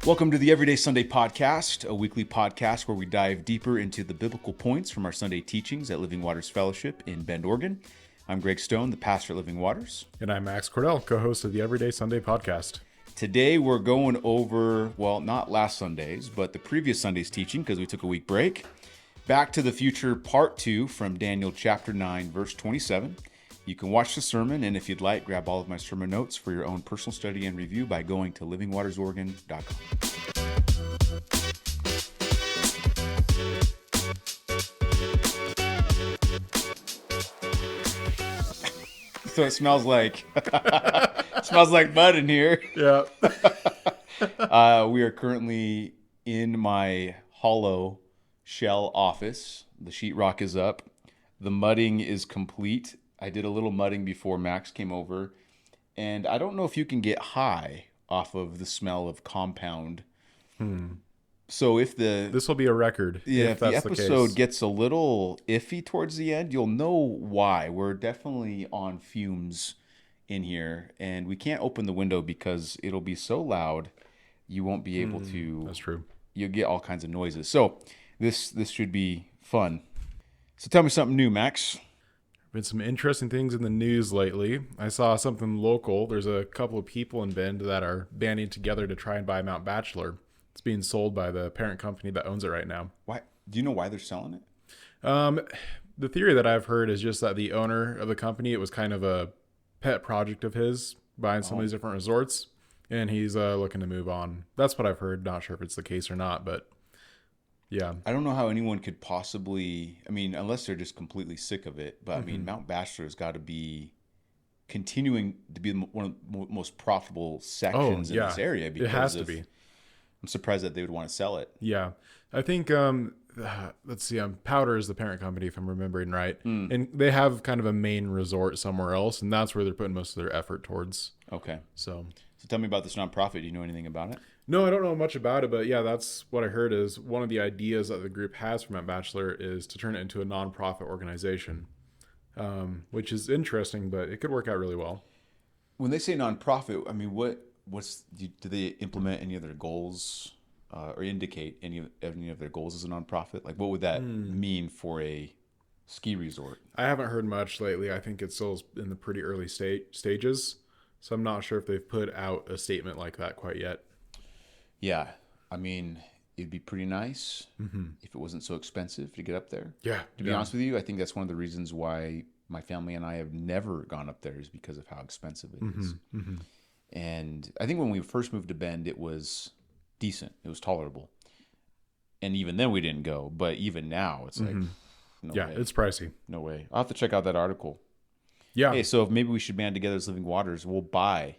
Welcome to the Everyday Sunday Podcast, a weekly podcast where we dive deeper into the biblical points from our Sunday teachings at Living Waters Fellowship in Bend, Oregon. I'm Greg Stone, the pastor at Living Waters. And I'm Max Cordell, co-host of the Everyday Sunday Podcast. Today we're going over, well, not last Sunday's, but the previous Sunday's teaching because we took a week break. Back to the Future Part 2 from Daniel chapter 9, verse 27. You can watch the sermon, and if you'd like, grab all of my sermon notes for your own personal study and review by going to livingwatersoregon.com. So it smells like mud in here. Yeah. We are currently in my hollow shell office. The sheetrock is up. The mudding is complete. I did a little mudding before Max came over, and I don't know if you can get high off of the smell of compound. So if This will be a record. if the episode gets a little iffy towards the end, you'll know why. We're definitely on fumes in here, and we can't open the window because it'll be so loud you won't be able to. That's true. You'll get all kinds of noises. So this should be fun. So tell me something new, Max. Been some interesting things in the news lately. I saw something local. There's a couple of people in Bend that are banding together to try and buy Mount Bachelor. It's being sold by the parent company that owns it right now. Why? Do you know why they're selling it? The theory that I've heard is just that the owner of the company, it was kind of a pet project of his, buying some of these different resorts, and he's looking to move on. That's what I've heard. Not sure if it's the case or not, but yeah. I don't know how anyone could possibly, unless they're just completely sick of it, but Mount Bachelor has got to be continuing to be one of the most profitable sections in this area. It has to be. I'm surprised that they would want to sell it. Yeah. I think, let's see, Powder is the parent company, if I'm remembering right. And they have kind of a main resort somewhere else, and that's where they're putting most of their effort towards. Okay. So tell me about this nonprofit. Do you know anything about it? No, I don't know much about it, but yeah, that's what I heard is one of the ideas that the group has for Mount Bachelor is to turn it into a nonprofit organization, which is interesting, but it could work out really well. When they say nonprofit, do they implement any of their goals or indicate any of their goals as a nonprofit? Like, what would that mean for a ski resort? I haven't heard much lately. I think it's still in the pretty early stages, so I'm not sure if they've put out a statement like that quite yet. Yeah, it'd be pretty nice if it wasn't so expensive to get up there. Yeah. To be honest with you, I think that's one of the reasons why my family and I have never gone up there is because of how expensive it is. And I think when we first moved to Bend, it was decent. It was tolerable. And even then we didn't go. But even now, it's like, no way. It's pricey. No way. I'll have to check out that article. Yeah. Hey, so if maybe we should band together as Living Waters, we'll buy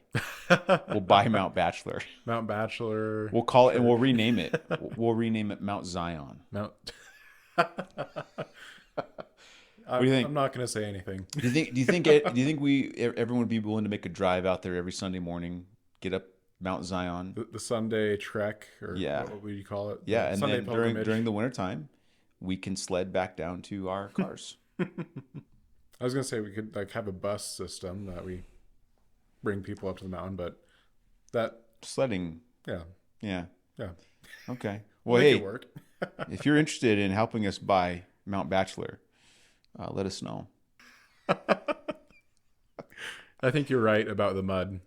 Mount Bachelor. Mount Bachelor. We'll call it and we'll rename it. We'll rename it Mount Zion. Mount. What do you think? I'm not going to say anything. Do you think everyone would be willing to make a drive out there every Sunday morning, get up Mount Zion? The Sunday trek, or Yeah. what would you call it? Yeah, and Sunday then during the wintertime, we can sled back down to our cars. I was going to say we could have a bus system that we bring people up to the mountain, but that Sledding. Yeah. Okay. Well, Make hey, it work. if you're interested in helping us buy Mount Bachelor, let us know. I think you're right about the mud.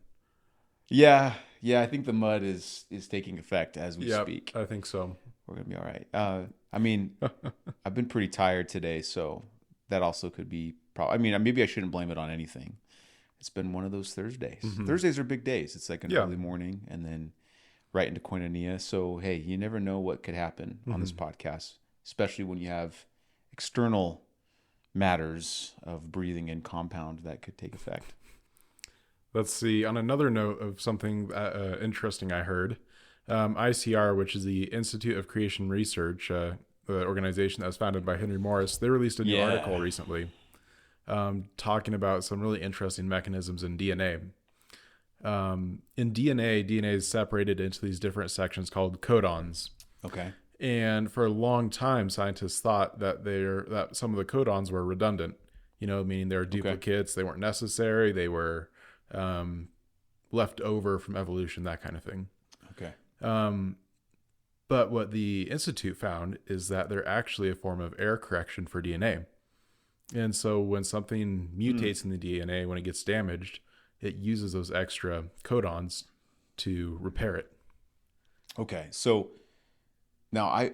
Yeah, I think the mud is taking effect as we speak. I think so. We're gonna be all right. I've been pretty tired today, so that also could be. Maybe I shouldn't blame it on anything. It's been one of those Thursdays. Thursdays are big days. It's like an early morning and then right into Koinonia. So, hey, you never know what could happen on this podcast, especially when you have external matters of breathing in compound that could take effect. Let's see. On another note of something interesting I heard, ICR, which is the Institute of Creation Research, the organization that was founded by Henry Morris, they released a new article recently talking about some really interesting mechanisms in DNA. In DNA is separated into these different sections called codons. Okay. And for a long time, scientists thought that some of the codons were redundant, meaning they were duplicates. They weren't necessary. They were left over from evolution, that kind of thing. Okay. But what the Institute found is that they're actually a form of error correction for DNA. And so when something mutates in the DNA, when it gets damaged, it uses those extra codons to repair it. Okay, so now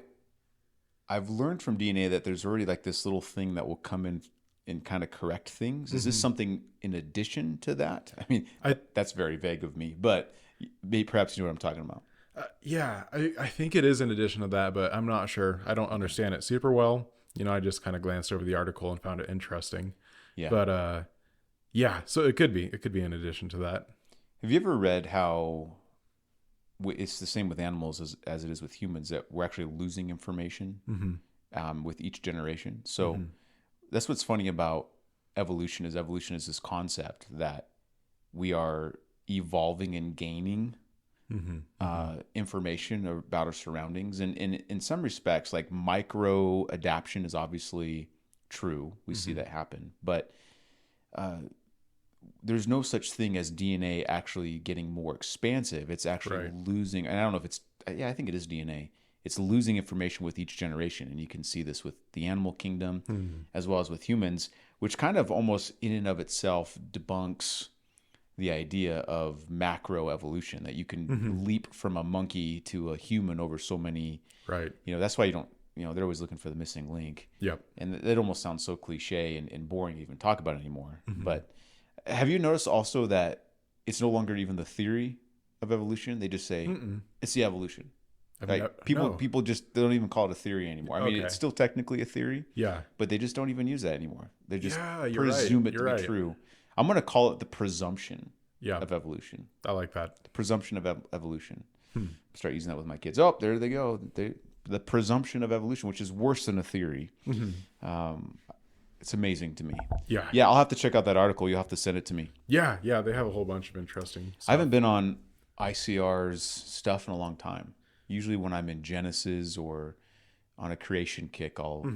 I've learned from DNA that there's already like this little thing that will come in and kind of correct things. Is this something in addition to that? I mean, that's very vague of me, but perhaps you know what I'm talking about. I think it is in addition to that, but I'm not sure. I don't understand it super well. I just kind of glanced over the article and found it interesting. Yeah. But so it could be in addition to that. Have you ever read how it's the same with animals as it is with humans, that we're actually losing information with each generation? So that's what's funny about evolution is this concept that we are evolving and gaining information about our surroundings. And in some respects, like micro adaptation is obviously true. We see that happen. But there's no such thing as DNA actually getting more expansive. It's actually losing. And I don't know if it's, I think it is DNA. It's losing information with each generation. And you can see this with the animal kingdom as well as with humans, which kind of almost in and of itself debunks the idea of macro evolution, that you can leap from a monkey to a human over so many, that's why you don't, they're always looking for the missing link. Yep. And it almost sounds so cliche and boring to even talk about it anymore. But have you noticed also that it's no longer even the theory of evolution? They just say it's the evolution. People just, they don't even call it a theory anymore. I mean, it's still technically a theory. Yeah. But they just don't even use that anymore. They just presume it to be true. I'm going to call it the presumption of evolution. I like that. The presumption of evolution. Start using that with my kids. Oh, there they go. The presumption of evolution, which is worse than a theory. It's amazing to me. Yeah. Yeah, I'll have to check out that article. You'll have to send it to me. Yeah, they have a whole bunch of interesting stuff. I haven't been on ICR's stuff in a long time. Usually when I'm in Genesis or on a creation kick, I'll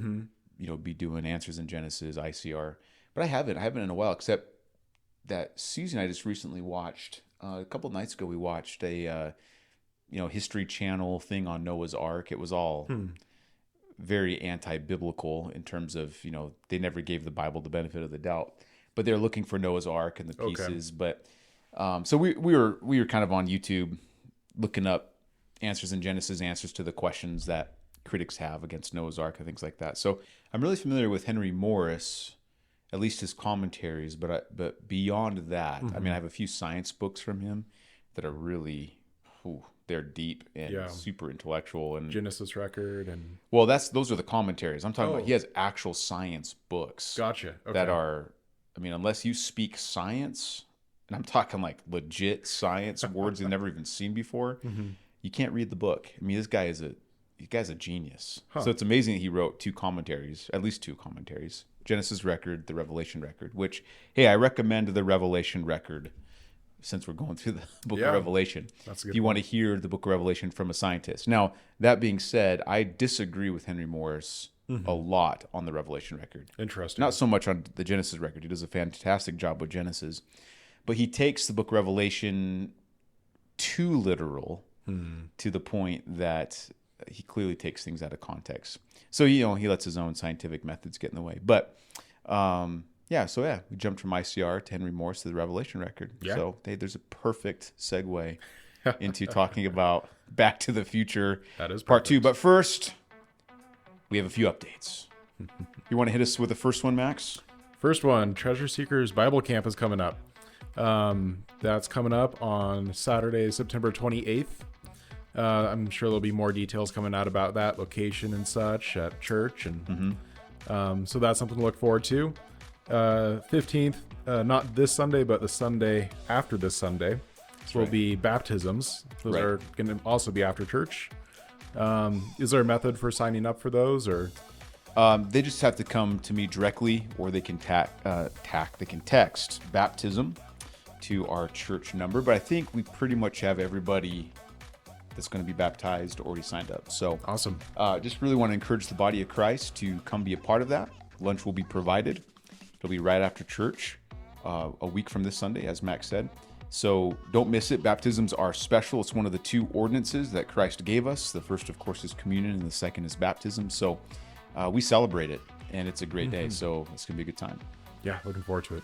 be doing Answers in Genesis, ICR. But I haven't in a while, except that season I just recently watched. A couple of nights ago, we watched a History Channel thing on Noah's Ark. It was all very anti-biblical in terms of, they never gave the Bible the benefit of the doubt, but they're looking for Noah's Ark and the pieces. Okay. But so we were kind of on YouTube looking up Answers in Genesis, answers to the questions that critics have against Noah's Ark and things like that. So I'm really familiar with Henry Morris, at least his commentaries, but beyond that, I mean, I have a few science books from him that are really, they're deep and super intellectual. And Genesis record those are the commentaries. I'm talking about, he has actual science books. Gotcha. Okay. That are, I mean, unless you speak science, and I'm talking like legit science, words you've never even seen before, you can't read the book. I mean, this guy's a genius. So it's amazing that he wrote at least two commentaries. Genesis record, the Revelation record, which, hey, I recommend the Revelation record since we're going through the book of Revelation. That's a good if you want to hear the book of Revelation from a scientist. Now, that being said, I disagree with Henry Morris a lot on the Revelation record. Interesting. Not so much on the Genesis record. He does a fantastic job with Genesis. But he takes the book of Revelation too literal to the point that he clearly takes things out of context. So, he lets his own scientific methods get in the way. But, we jumped from ICR to Henry Morris to the Revelation record. Yeah. So, there's a perfect segue into talking about Back to the Future. That is part 2. But first, we have a few updates. You want to hit us with the first one, Max? First one, Treasure Seekers Bible Camp is coming up. That's coming up on Saturday, September 28th. I'm sure there'll be more details coming out about that location and such at church. And so that's something to look forward to. 15th, not this Sunday, but the Sunday after this Sunday, will be baptisms. Those are going to also be after church. Is there a method for signing up for those, or? They just have to come to me directly, or they can text baptism to our church number. But I think we pretty much have everybody that's going to be baptized already signed up. So awesome. Just really want to encourage the body of Christ to come be a part of that. Lunch will be provided. It'll be right after church, a week from this Sunday, as Max said. So don't miss it. Baptisms are special. It's one of the two ordinances that Christ gave us. The first, of course, is communion, and the second is baptism. So we celebrate it, and it's a great day. So it's going to be a good time. Yeah, looking forward to it.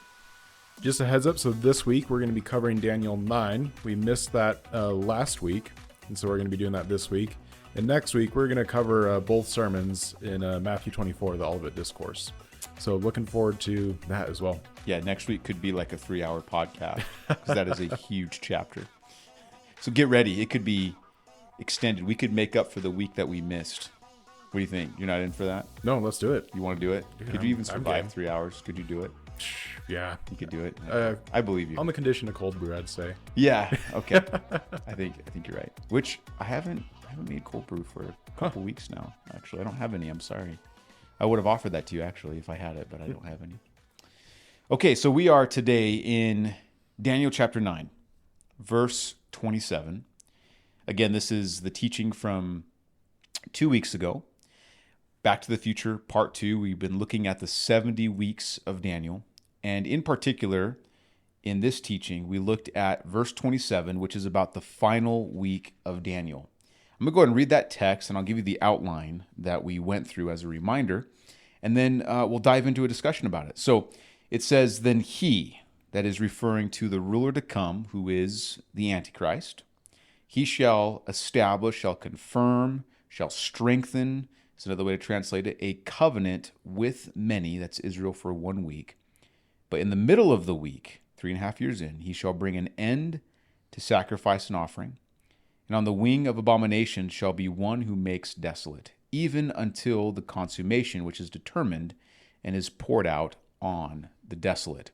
Just a heads up, so this week we're going to be covering Daniel 9. We missed that last week, and so we're going to be doing that this week. And next week we're going to cover both sermons in Matthew 24, the Olivet Discourse. So looking forward to that as well. Yeah, next week could be like a 3-hour podcast because that is a huge chapter. So get ready. It could be extended. We could make up for the week that we missed. What do you think? You're not in for that? No, let's do it. You want to do it? Yeah, could you even survive 3 hours? Could you do it? Yeah. You could do it. I believe you. On the condition of cold brew, I'd say. Yeah. Okay. I think you're right. Which I haven't made cold brew for a couple weeks now. Actually, I don't have any. I'm sorry. I would have offered that to you actually if I had it, but I don't have any. Okay, so we are today in Daniel chapter 9, verse 27. Again, this is the teaching from 2 weeks ago. Back to the Future, part 2. We've been looking at the 70 weeks of Daniel. And in particular, in this teaching, we looked at verse 27, which is about the final week of Daniel. I'm going to go ahead and read that text, and I'll give you the outline that we went through as a reminder. And then we'll dive into a discussion about it. So it says, then he, that is referring to the ruler to come, who is the antichrist, he shall establish, shall confirm, shall strengthen, it's another way to translate it, a covenant with many, that's Israel for 1 week. But in the middle of the week, 3.5 years in, he shall bring an end to sacrifice and offering. And on the wing of abomination shall be one who makes desolate, even until the consummation which is determined and is poured out on the desolate.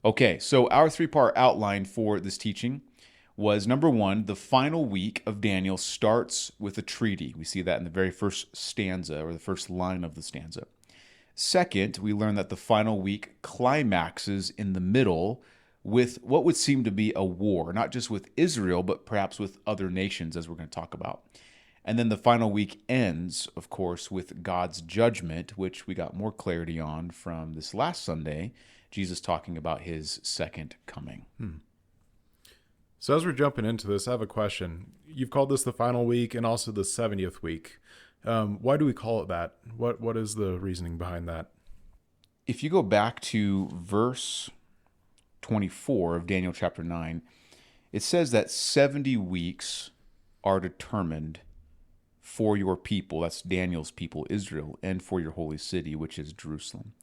Okay, so our 3-part outline for this teaching was, number 1, the final week of Daniel starts with a treaty. We see that in the very first stanza, or the first line of the stanza. Second, we learn that the final week climaxes in the middle with what would seem to be a war, not just with Israel, but perhaps with other nations, as we're going to talk about. And then the final week ends, of course, with God's judgment, which we got more clarity on from this last Sunday, Jesus talking about his second coming. So as we're jumping into this, I have a question. You've called this the final week and also the 70th week. Why do we call it that? What is the reasoning behind that? If you go back to verse 24 of Daniel chapter 9, it says that 70 weeks are determined for your people, that's Daniel's people, Israel, and for your holy city, which is Jerusalem.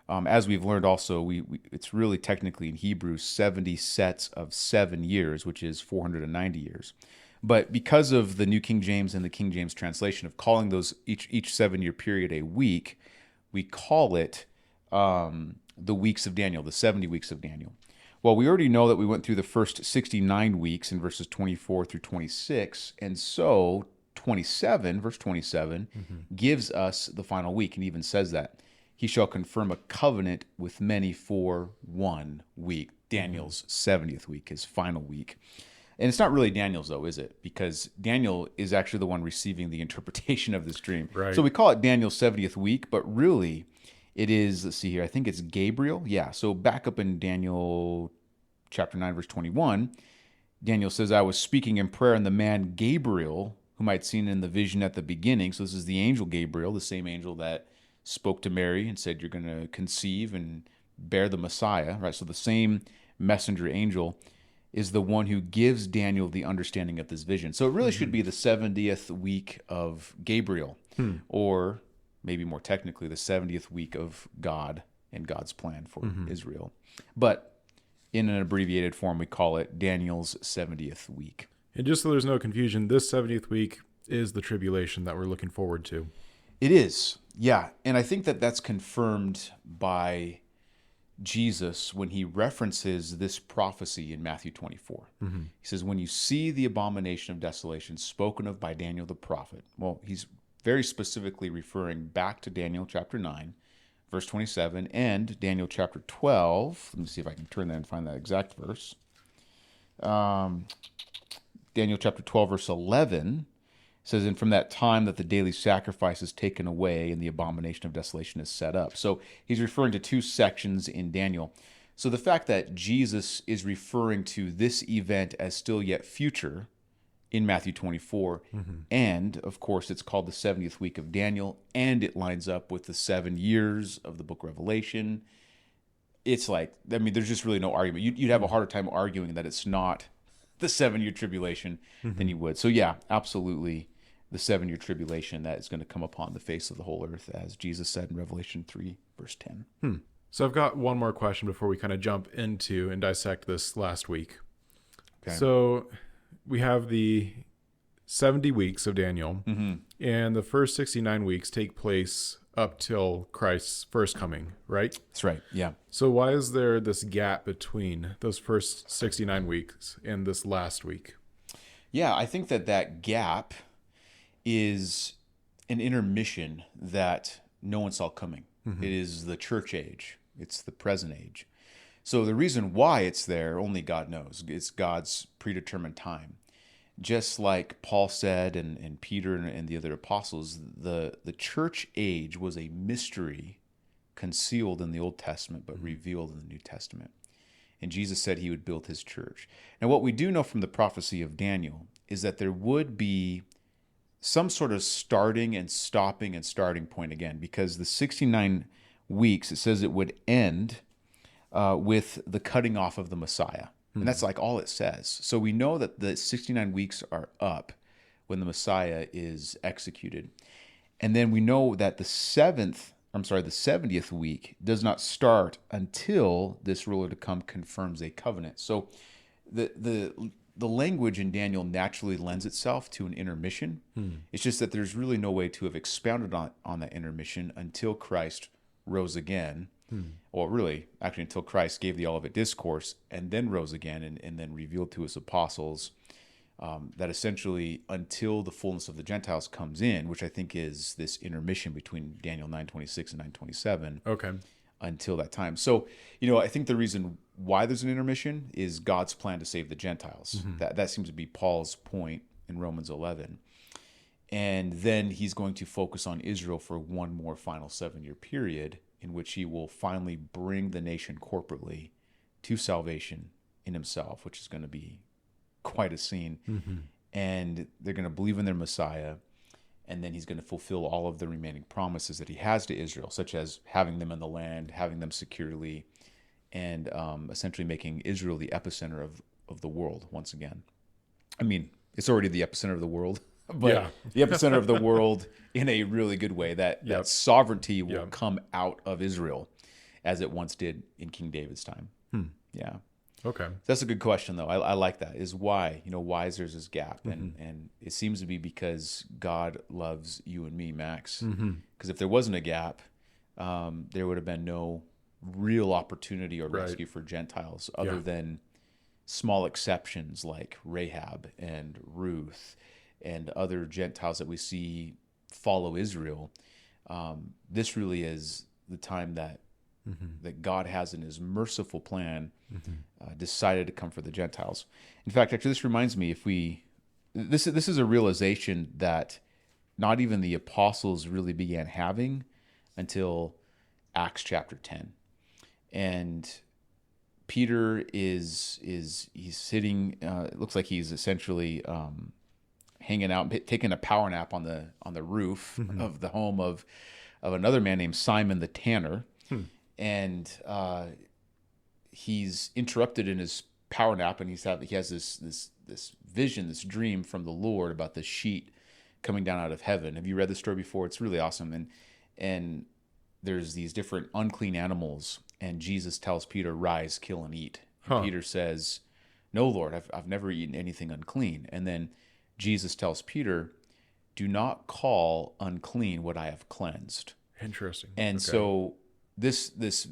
As we've learned also, it's really technically in Hebrew 70 sets of 7 years, which is 490 years. But because of the New King James and the King James translation of calling those each 7-year period a week, we call it the weeks of Daniel, the 70 weeks of Daniel. Well, we already know that we went through the first 69 weeks in verses 24 through 26, and so 27, verse 27, gives us the final week, and even says that. He shall confirm a covenant with many for 1 week. Daniel's 70th week, his final week. And it's not really Daniel's, though, is it? Because Daniel is actually the one receiving the interpretation of this dream. Right. So we call it Daniel's 70th week, but really it is, let's see here, I think it's Gabriel. Yeah, so back up in Daniel chapter 9, verse 21, Daniel says, I was speaking in prayer, and the man Gabriel, whom I'd seen in the vision at the beginning, so this is the angel Gabriel, the same angel that spoke to Mary and said, you're going to conceive and bear the Messiah, right? So the same messenger angel is the one who gives Daniel the understanding of this vision. So it really should be the 70th week of Gabriel, or maybe more technically, the 70th week of God and God's plan for Israel. But in an abbreviated form, we call it Daniel's 70th week. And just so there's no confusion, this 70th week is the tribulation that we're looking forward to. It is, yeah. And I think that that's confirmed by Jesus when he references this prophecy in Matthew 24. He says, when you see the abomination of desolation spoken of by Daniel the prophet, well, he's very specifically referring back to Daniel chapter 9, verse 27, and Daniel chapter 12. Let me see if I can turn that and find that exact verse. Daniel chapter 12, verse 11 says, and from that time that the daily sacrifice is taken away and the abomination of desolation is set up. So he's referring to two sections in Daniel. So the fact that Jesus is referring to this event as still yet future in Matthew 24, and of course it's called the 70th week of Daniel, and it lines up with the 7 years of the book of Revelation. It's like, I mean, there's just really no argument. You'd have a harder time arguing that it's not the 7-year tribulation than you would. So yeah, absolutely, the 7-year tribulation that is going to come upon the face of the whole earth, as Jesus said in Revelation 3, verse 10. So I've got one more question before we kind of jump into and dissect this last week. Okay. So we have the 70 weeks of Daniel, and the first 69 weeks take place up till Christ's first coming, right? That's right, yeah. So why is there this gap between those first 69 weeks and this last week? Yeah, I think that gap is an intermission that no one saw coming. It is the church age. It's the present age. So the reason why it's there, only God knows. It's God's predetermined time. Just like Paul said, and Peter and the other apostles, the church age was a mystery concealed in the Old Testament, but revealed in the New Testament. And Jesus said he would build his church. Now, what we do know from the prophecy of Daniel is that there would be some sort of starting and stopping and starting point again, because the 69 weeks, it says it would end with the cutting off of the Messiah. And that's like all it says. So we know that the 69 weeks are up when the Messiah is executed. And then we know that the 70th week does not start until this ruler to come confirms a covenant. So the language in Daniel naturally lends itself to an intermission. It's just that there's really no way to have expounded on that intermission until Christ rose again. Or really, actually, until Christ gave the Olivet Discourse and then rose again and then revealed to his apostles that essentially until the fullness of the Gentiles comes in, which I think is this intermission between Daniel 9:26 and 9:27. Okay. Until that time. So, I think the reason why there's an intermission is God's plan to save the Gentiles. That seems to be Paul's point in Romans 11. And then he's going to focus on Israel for one more final 7-year period in which he will finally bring the nation corporately to salvation in himself, which is going to be quite a scene. And they're going to believe in their Messiah, and then he's going to fulfill all of the remaining promises that he has to Israel, such as having them in the land, having them securely, and essentially making Israel the epicenter of the world once again. I mean, it's already the epicenter of the world, but the epicenter of the world in a really good way, that sovereignty will come out of Israel as it once did in King David's time. Yeah. Okay. That's a good question, though. I like that. Is why, why is there's this gap? And it seems to be because God loves you and me, Max. Because if there wasn't a gap, there would have been no real opportunity or rescue for Gentiles other than small exceptions like Rahab and Ruth and other Gentiles that we see follow Israel. This really is the time that God has in his merciful plan decided to come for the Gentiles. In fact, actually, this reminds me, this is a realization that not even the apostles really began having until Acts chapter 10. And Peter he's sitting, it looks like he's essentially hanging out, taking a power nap on the roof of the home of another man named Simon the Tanner. And he's interrupted in his power nap, and he has this vision, this dream from the Lord about this sheet coming down out of heaven. Have you read this story before? It's really awesome. And there's these different unclean animals, and Jesus tells Peter, "Rise, kill, and eat." And Peter says, "No, Lord, I've never eaten anything unclean." And then Jesus tells Peter, "Do not call unclean what I have cleansed." Interesting. And so this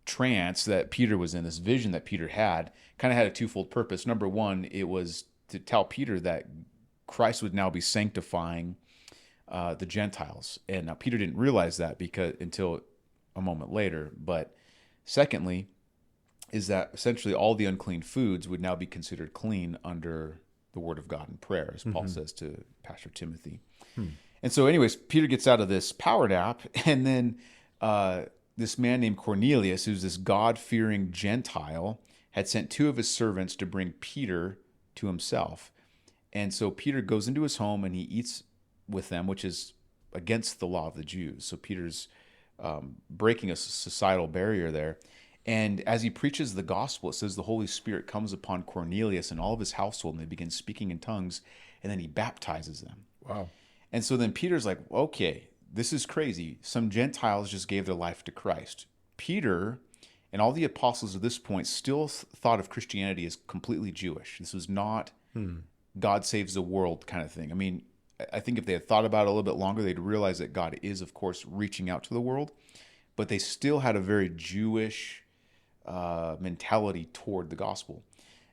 trance that Peter was in, this vision that Peter had, kind of had a twofold purpose. Number one, it was to tell Peter that Christ would now be sanctifying the Gentiles. And now Peter didn't realize that until a moment later. But secondly, is that essentially all the unclean foods would now be considered clean under the word of God in prayer, as Paul says to Pastor Timothy. And so anyways, Peter gets out of this power nap, and then this man named Cornelius, who's this God-fearing Gentile, had sent two of his servants to bring Peter to himself. And so Peter goes into his home and he eats with them, which is against the law of the Jews. So Peter's breaking a societal barrier there. And as he preaches the gospel, it says the Holy Spirit comes upon Cornelius and all of his household, and they begin speaking in tongues, and then he baptizes them. Wow. And so then Peter's like, okay, this is crazy. Some Gentiles just gave their life to Christ. Peter and all the apostles at this point still thought of Christianity as completely Jewish. This was not God saves the world kind of thing. I mean, I think if they had thought about it a little bit longer, they'd realize that God is, of course, reaching out to the world. But they still had a very Jewish mentality toward the gospel.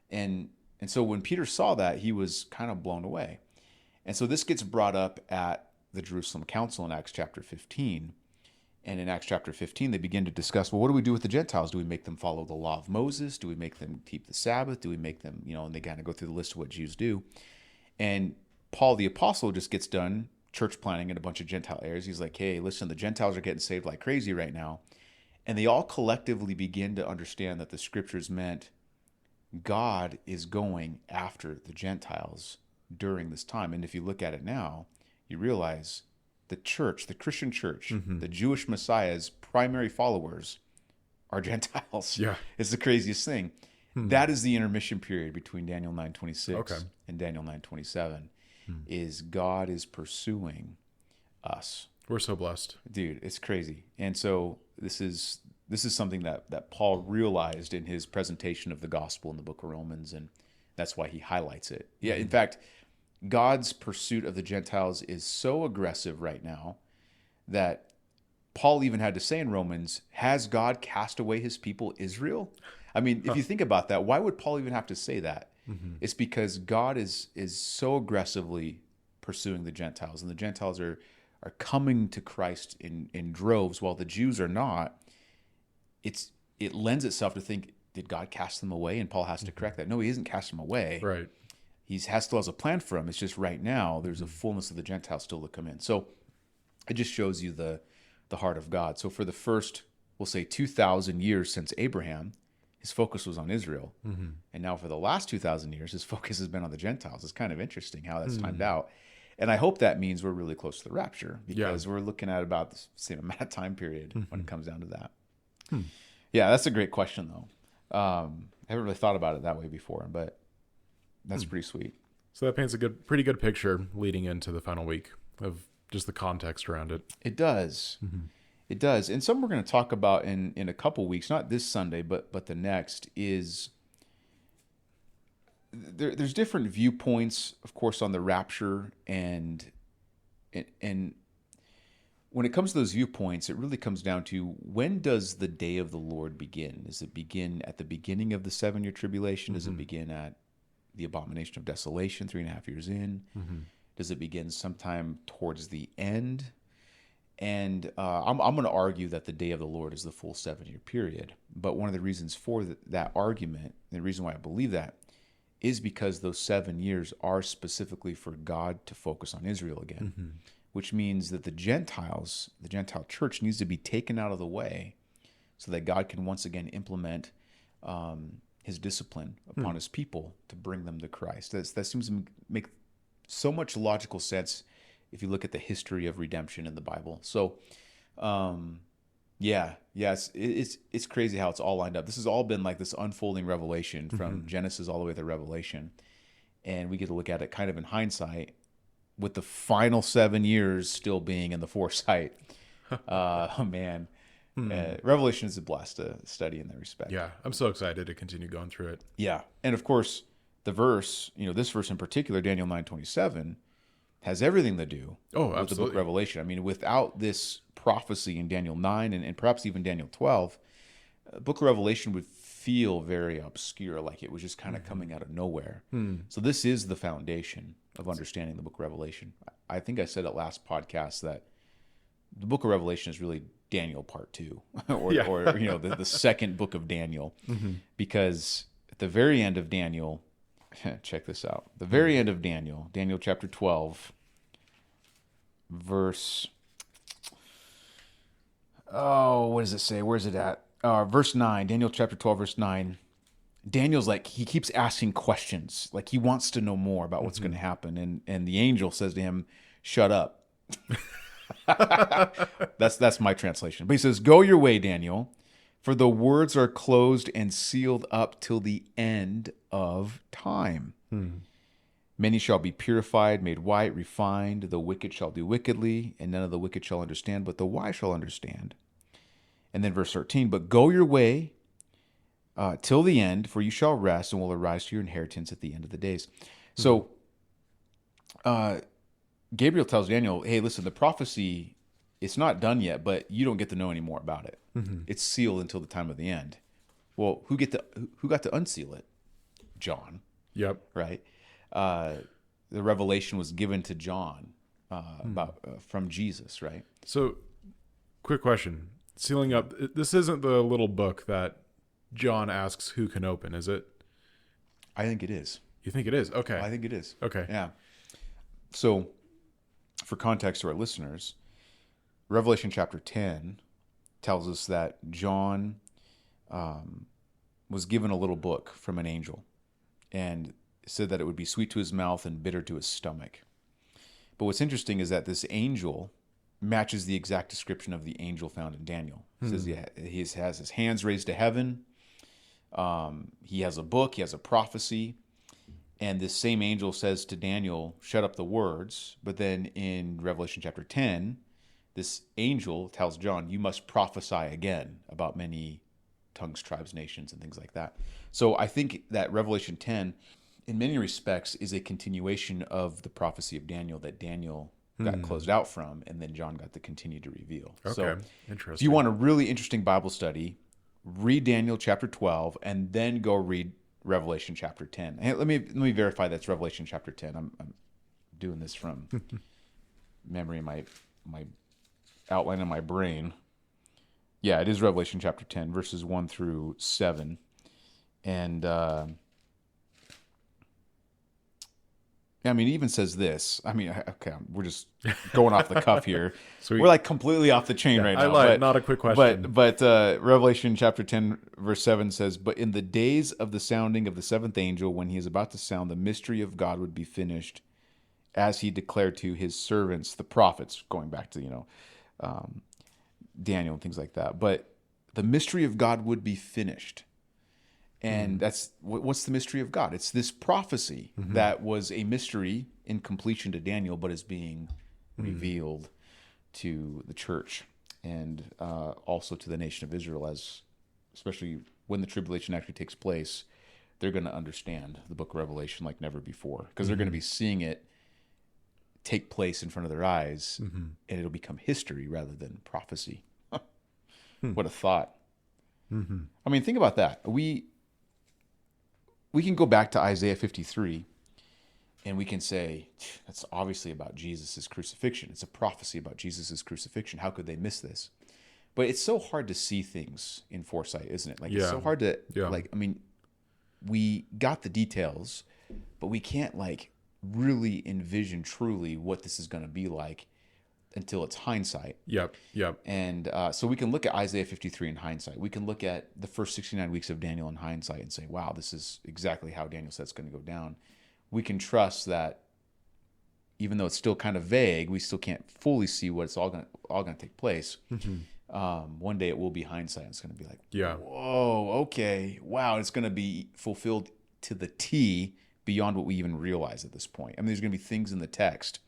And so when Peter saw that, he was kind of blown away. And so this gets brought up at the Jerusalem Council in Acts chapter 15. And in Acts chapter 15, they begin to discuss, well, what do we do with the Gentiles? Do we make them follow the law of Moses? Do we make them keep the Sabbath? Do we make them, and they kind of go through the list of what Jews do. And Paul the apostle just gets done church planting in a bunch of Gentile areas. He's like, hey, listen, the Gentiles are getting saved like crazy right now. And they all collectively begin to understand that the scriptures meant God is going after the Gentiles during this time. And if you look at it now, you realize the church, the Christian church, the Jewish Messiah's primary followers are Gentiles. Yeah. It's the craziest thing. That is the intermission period between Daniel 9:26 and Daniel 9:27 is God is pursuing us. We're so blessed. Dude, it's crazy. And so this is something that Paul realized in his presentation of the gospel in the book of Romans, and that's why he highlights it. Yeah, in fact, God's pursuit of the Gentiles is so aggressive right now that Paul even had to say in Romans, has God cast away his people Israel? I mean, if you think about that, why would Paul even have to say that? It's because God is so aggressively pursuing the Gentiles, and the Gentiles are coming to Christ in droves while the Jews are not. It lends itself to think, did God cast them away? And Paul has to correct that. No, he hasn't cast them away. Right. He still has a plan for them. It's just right now there's a fullness of the Gentiles still to come in. So it just shows you the heart of God. So for the first, we'll say 2,000 years since Abraham, his focus was on Israel. And now for the last 2,000 years, his focus has been on the Gentiles. It's kind of interesting how that's timed out. And I hope that means we're really close to the rapture, because we're looking at about the same amount of time period when it comes down to that. Yeah, that's a great question, though. I haven't really thought about it that way before, but that's pretty sweet. So that paints a pretty good picture leading into the final week of just the context around it. It does. It does. And something we're going to talk about in a couple weeks, not this Sunday, but the next, is there's different viewpoints, of course, on the rapture, and when it comes to those viewpoints, it really comes down to, when does the day of the Lord begin? Does it begin at the beginning of the 7-year tribulation? Does it begin at the Abomination of Desolation, 3.5 years in? Does it begin sometime towards the end? And I'm going to argue that the day of the Lord is the full 7-year period. But one of the reasons for that argument, and the reason why I believe that, is because those 7 years are specifically for God to focus on Israel again. Which means that the Gentile church needs to be taken out of the way so that God can once again implement his discipline upon his people to bring them to Christ. That seems to make so much logical sense if you look at the history of redemption in the Bible. So, it's crazy how it's all lined up. This has all been like this unfolding revelation from Genesis all the way to Revelation. And we get to look at it kind of in hindsight, with the final 7 years still being in the foresight. Oh, man. Revelation is a blast to study in that respect. Yeah, I'm so excited to continue going through it. Yeah. And of course, the verse, this verse in particular, Daniel 9:27, has everything to do with the book of Revelation. I mean, without this prophecy in Daniel 9 and perhaps even Daniel 12, the book of Revelation would feel very obscure, like it was just kind of coming out of nowhere. So this is the foundation of understanding the book of Revelation. I think I said at last podcast that the book of Revelation is really Daniel part 2, or the second book of Daniel, because at the very end of Daniel, check this out. The very end of Daniel chapter 12, verse Oh, what does it say? Where's it at? Verse 9, Daniel chapter 12, verse 9. Daniel's like, he keeps asking questions. Like he wants to know more about what's going to happen. And the angel says to him, shut up. That's my translation. But he says, go your way, Daniel, for the words are closed and sealed up till the end of time. Many shall be purified, made white, refined. The wicked shall do wickedly, and none of the wicked shall understand, but the wise shall understand. And then verse 13, but go your way till the end, for you shall rest and will arise to your inheritance at the end of the days. So Gabriel tells Daniel, hey, listen, the prophecy, it's not done yet, but you don't get to know any more about it. It's sealed until the time of the end. Well, who got to unseal it? John. Yep. Right? The revelation was given to John about from Jesus, right? So, quick question. Sealing up, this isn't the little book that John asks who can open, is it? I think it is. You think it is? Okay. I think it is. Okay. Yeah. So, for context to our listeners, Revelation chapter 10 tells us that John was given a little book from an angel and said that it would be sweet to his mouth and bitter to his stomach. But what's interesting is that this angel matches the exact description of the angel found in Daniel. It says he has his hands raised to heaven. He has a book. He has a prophecy. And this same angel says to Daniel, shut up the words. But then in Revelation chapter 10, this angel tells John, you must prophesy again about many tongues, tribes, nations, and things like that. So I think that Revelation 10, in many respects, is a continuation of the prophecy of Daniel that Daniel got closed out from, and then John got to continue to reveal. Okay, So interesting. if you want a really interesting Bible study, read Daniel chapter 12, and then go read Revelation chapter 10. Hey, let me verify that's Revelation chapter 10. I'm doing this from memory in my outline in my brain. Yeah, it is Revelation chapter 10, verses 1 through 7. And I mean, it even says this. I mean, okay, we're just going off the cuff here. We're like completely off the chain right now. I lied, not a quick question. But Revelation chapter 10, verse 7 says, but in the days of the sounding of the seventh angel, when he is about to sound, the mystery of God would be finished, as he declared to his servants, the prophets, going back to, Daniel and things like that. But the mystery of God would be finished. And that's what's the mystery of God? It's this prophecy that was a mystery in completion to Daniel, but is being revealed to the church and also to the nation of Israel, as especially when the tribulation actually takes place, they're going to understand the book of Revelation like never before, because they're going to be seeing it take place in front of their eyes, and it'll become history rather than prophecy. What a thought. I mean, think about that. We can go back to Isaiah 53 and we can say, that's obviously about Jesus' crucifixion. It's a prophecy about Jesus' crucifixion. How could they miss this? But it's so hard to see things in foresight, isn't it? Like, it's so hard to, we got the details, but we can't really envision truly what this is going to be like until it's hindsight. Yep. And so we can look at Isaiah 53 in hindsight. We can look at the first 69 weeks of Daniel in hindsight and say, wow, this is exactly how Daniel said it's going to go down. We can trust that even though it's still kind of vague, we still can't fully see what it's all going to take place. One day it will be hindsight. It's going to be like, whoa, okay, wow, it's going to be fulfilled to the T beyond what we even realize at this point. I mean, there's going to be things in the text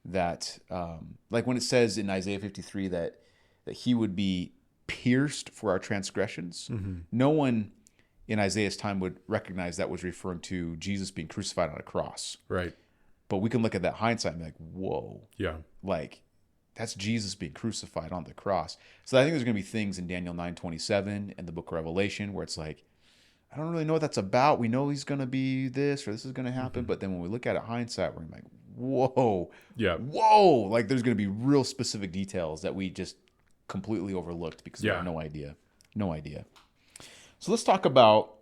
that, like when it says in Isaiah 53 that he would be pierced for our transgressions, no one in Isaiah's time would recognize that was referring to Jesus being crucified on a cross. Right. But we can look at that hindsight and be like, whoa. Yeah. Like, that's Jesus being crucified on the cross. So I think there's going to be things in Daniel 9:27 and the book of Revelation where it's like, I don't really know what that's about. We know he's going to be this or this is going to happen. But then when we look at it hindsight, we're like, whoa. Yeah. Whoa. Like, there's going to be real specific details that we just completely overlooked because we have no idea. No idea. So let's talk about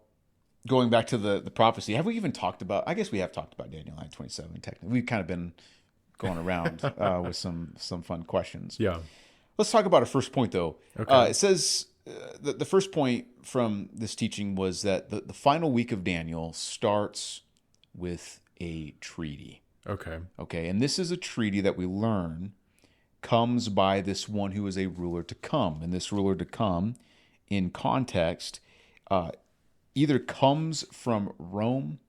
going back to the prophecy. Have we even talked about, I guess we have talked about Daniel 9:27 technically. We've kind of been going around with some fun questions. Yeah. Let's talk about our first point, though. Okay. It says the first point from this teaching was that the final week of Daniel starts with a treaty. Okay. Okay, and this is a treaty that we learn comes by this one who is a ruler to come. And this ruler to come, in context, either comes from Rome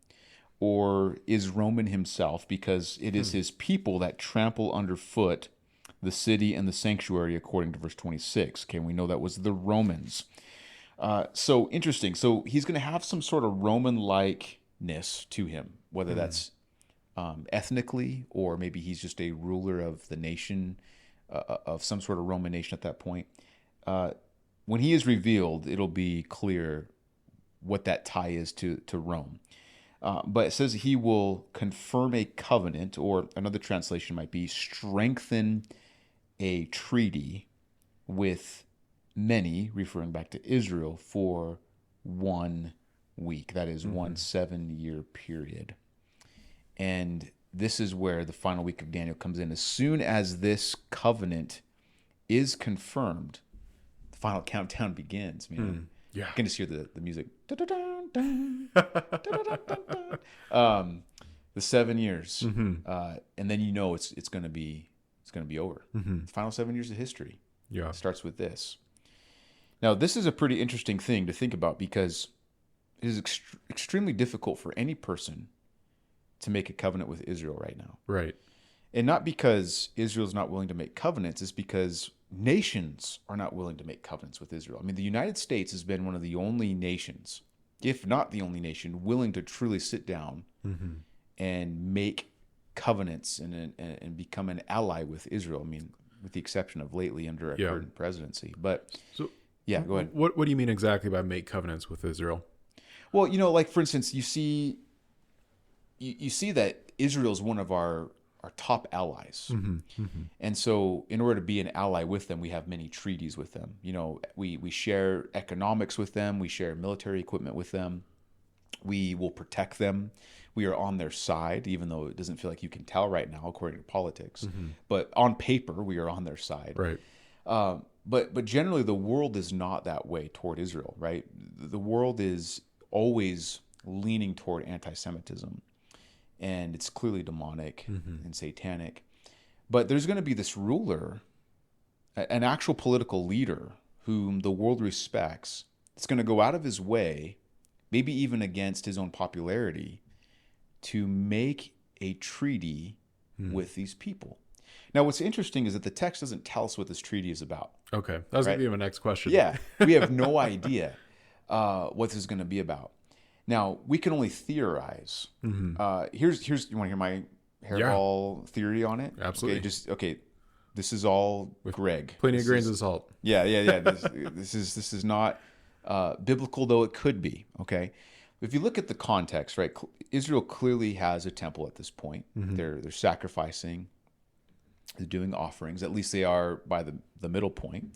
or is Roman himself, because it is his people that trample underfoot the city and the sanctuary, according to verse 26. Okay, we know that was the Romans. So interesting. So he's going to have some sort of Roman-likeness to him, whether that's ethnically, or maybe he's just a ruler of the nation, of some sort of Roman nation at that point. When he is revealed, it'll be clear what that tie is to Rome. But it says he will confirm a covenant, or another translation might be strengthen a treaty with many, referring back to Israel, for 1 week. That is 1 7-year period. And this is where the final week of Daniel comes in. As soon as this covenant is confirmed, the final countdown begins, man. Yeah. You can just hear the music. The 7 years. And then you know it's going to be over. The final 7 years of history. Yeah. It starts with this. Now, this is a pretty interesting thing to think about, because it is extremely difficult for any person to make a covenant with Israel right now. Right. And not because Israel's not willing to make covenants, it's because nations are not willing to make covenants with Israel. I mean, the United States has been one of the only nations, if not the only nation, willing to truly sit down and make covenants and become an ally with Israel. I mean, with the exception of lately under our current presidency. But so, yeah, go ahead. What do you mean exactly by make covenants with Israel? Well, like, for instance, you see that Israel is one of our top allies. And so in order to be an ally with them, we have many treaties with them. We share economics with them. We share military equipment with them. We will protect them. We are on their side, even though it doesn't feel like you can tell right now, according to politics. But on paper, we are on their side. Right. But generally, the world is not that way toward Israel, right? The world is always leaning toward anti-Semitism. And it's clearly demonic and satanic. But there's going to be this ruler, an actual political leader whom the world respects, that's going to go out of his way, maybe even against his own popularity, to make a treaty with these people. Now, what's interesting is that the text doesn't tell us what this treaty is about. Okay. That was going to be my next question. Yeah. We have no idea what this is going to be about. Now, we can only theorize. Here's you want to hear my hairball theory on it? Absolutely. Okay. This is all with Greg. Plenty of grains of salt. Yeah. This is not biblical, though it could be. Okay. If you look at the context, right? Israel clearly has a temple at this point. They're sacrificing. They're doing offerings. At least they are by the middle point.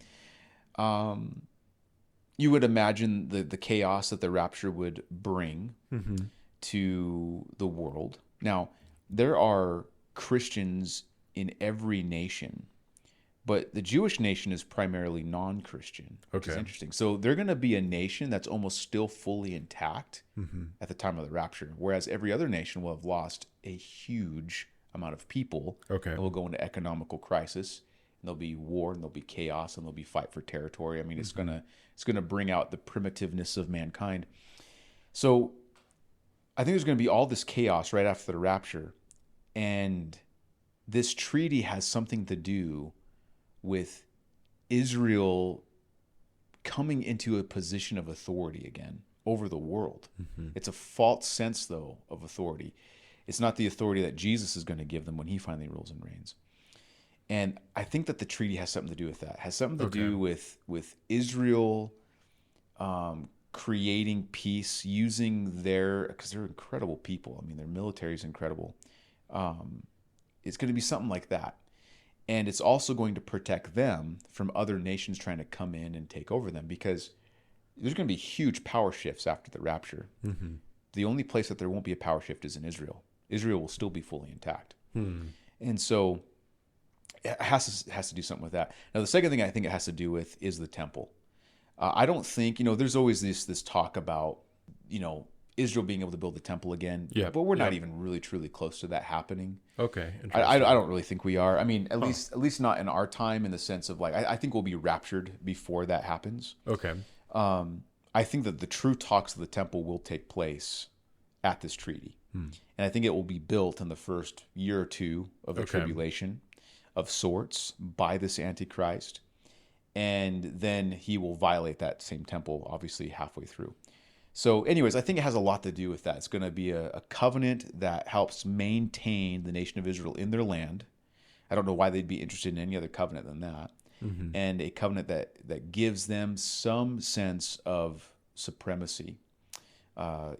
You would imagine the chaos that the rapture would bring to the world. Now, there are Christians in every nation, but the Jewish nation is primarily non-Christian, which is interesting. So they're going to be a nation that's almost still fully intact at the time of the rapture, whereas every other nation will have lost a huge amount of people. And will go into economical crisis. And there'll be war, and there'll be chaos, and there'll be fight for territory. I mean, it's gonna bring out the primitiveness of mankind. So I think there's going to be all this chaos right after the rapture, and this treaty has something to do with Israel coming into a position of authority again over the world. It's a false sense, though, of authority. It's not the authority that Jesus is going to give them when he finally rules and reigns. And I think that the treaty has something to do with that. It has something to do with Israel creating peace, using because they're incredible people. I mean, their military is incredible. It's going to be something like that. And it's also going to protect them from other nations trying to come in and take over them, because there's going to be huge power shifts after the rapture. The only place that there won't be a power shift is in Israel. Israel will still be fully intact. And so it has to do something with that. Now, the second thing I think it has to do with is the temple. I don't think, there's always this talk about, Israel being able to build the temple again, but we're not even really truly close to that happening. Okay, I interesting. don't really think we are. I mean, at least not in our time, in the sense of like, I think we'll be raptured before that happens. Okay. I think that the true talks of the temple will take place at this treaty. And I think it will be built in the first year or two of the tribulation of sorts by this antichrist. And then he will violate that same temple, obviously, halfway through. So anyways, I think it has a lot to do with that. It's going to be a covenant that helps maintain the nation of Israel in their land. I don't know why they'd be interested in any other covenant than that. And a covenant that gives them some sense of supremacy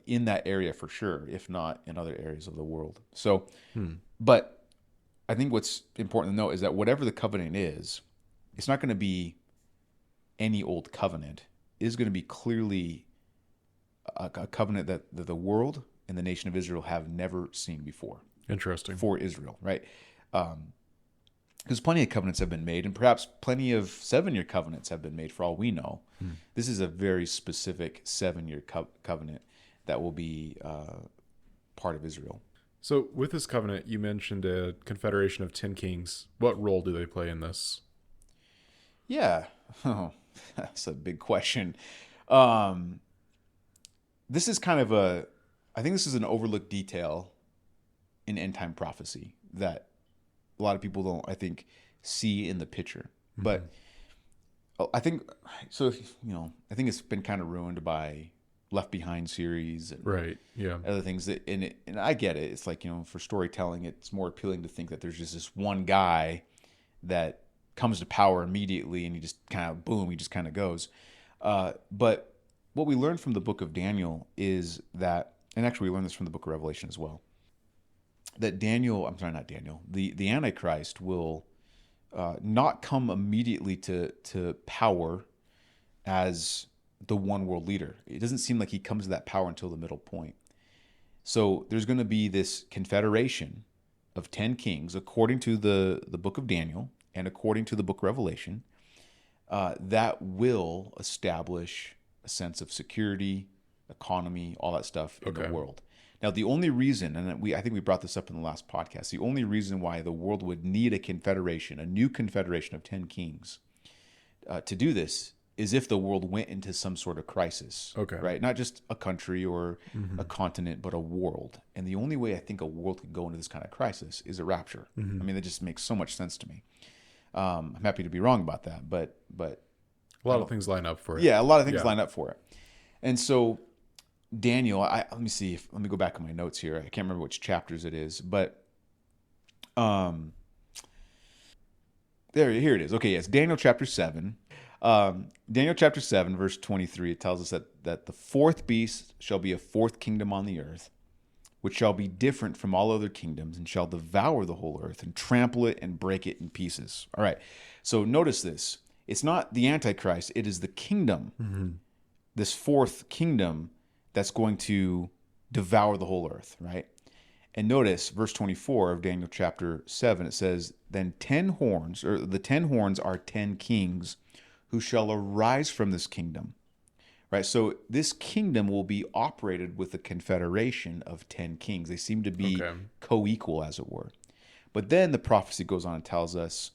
in that area for sure, if not in other areas of the world. So, but I think what's important to note is that whatever the covenant is, it's not going to be any old covenant. It is going to be clearly a covenant that the world and the nation of Israel have never seen before. Interesting. For Israel, right? Because plenty of covenants have been made, and perhaps plenty of 7-year covenants have been made for all we know. This is a very specific 7-year covenant that will be part of Israel. So with this covenant, you mentioned a confederation of 10 kings. What role do they play in this? Yeah. Oh, that's a big question. This is kind of I think this is an overlooked detail in end time prophecy that a lot of people don't, I think, see in the picture. But I think, so, I think it's been kind of ruined by Left Behind series and other things that, and I get it. It's like, for storytelling, it's more appealing to think that there's just this one guy that comes to power immediately and he just kind of, boom, he just kind of goes. But what we learned from the book of Daniel is that, and actually we learned this from the book of Revelation as well, that the Antichrist will not come immediately to power as the one world leader. It doesn't seem like he comes to that power until the middle point. So there's going to be this confederation of 10 kings, according to the book of Daniel and according to the book of Revelation, that will establish a sense of security, economy, all that stuff in the world. Now, the only reason, and I think we brought this up in the last podcast, the only reason why the world would need a confederation, a new confederation of 10 kings, to do this is if the world went into some sort of crisis, right? Not just a country or a continent, but a world. And the only way I think a world could go into this kind of crisis is a rapture. I mean, that just makes so much sense to me. I'm happy to be wrong about that, but a lot of things line up for it. Yeah, a lot of things line up for it. And so Daniel, let me go back on my notes here. I can't remember which chapters it is, but here it is. Okay, yes, Daniel chapter 7. Daniel chapter 7, verse 23, it tells us that the fourth beast shall be a fourth kingdom on the earth, which shall be different from all other kingdoms, and shall devour the whole earth, and trample it, and break it in pieces. All right, so notice this. It's not the Antichrist, it is the kingdom, this fourth kingdom that's going to devour the whole earth, right? And notice verse 24 of Daniel chapter 7, it says, then 10 horns, or the 10 horns are 10 kings who shall arise from this kingdom, right? So this kingdom will be operated with a confederation of 10 kings. They seem to be co-equal, as it were. But then the prophecy goes on and tells us,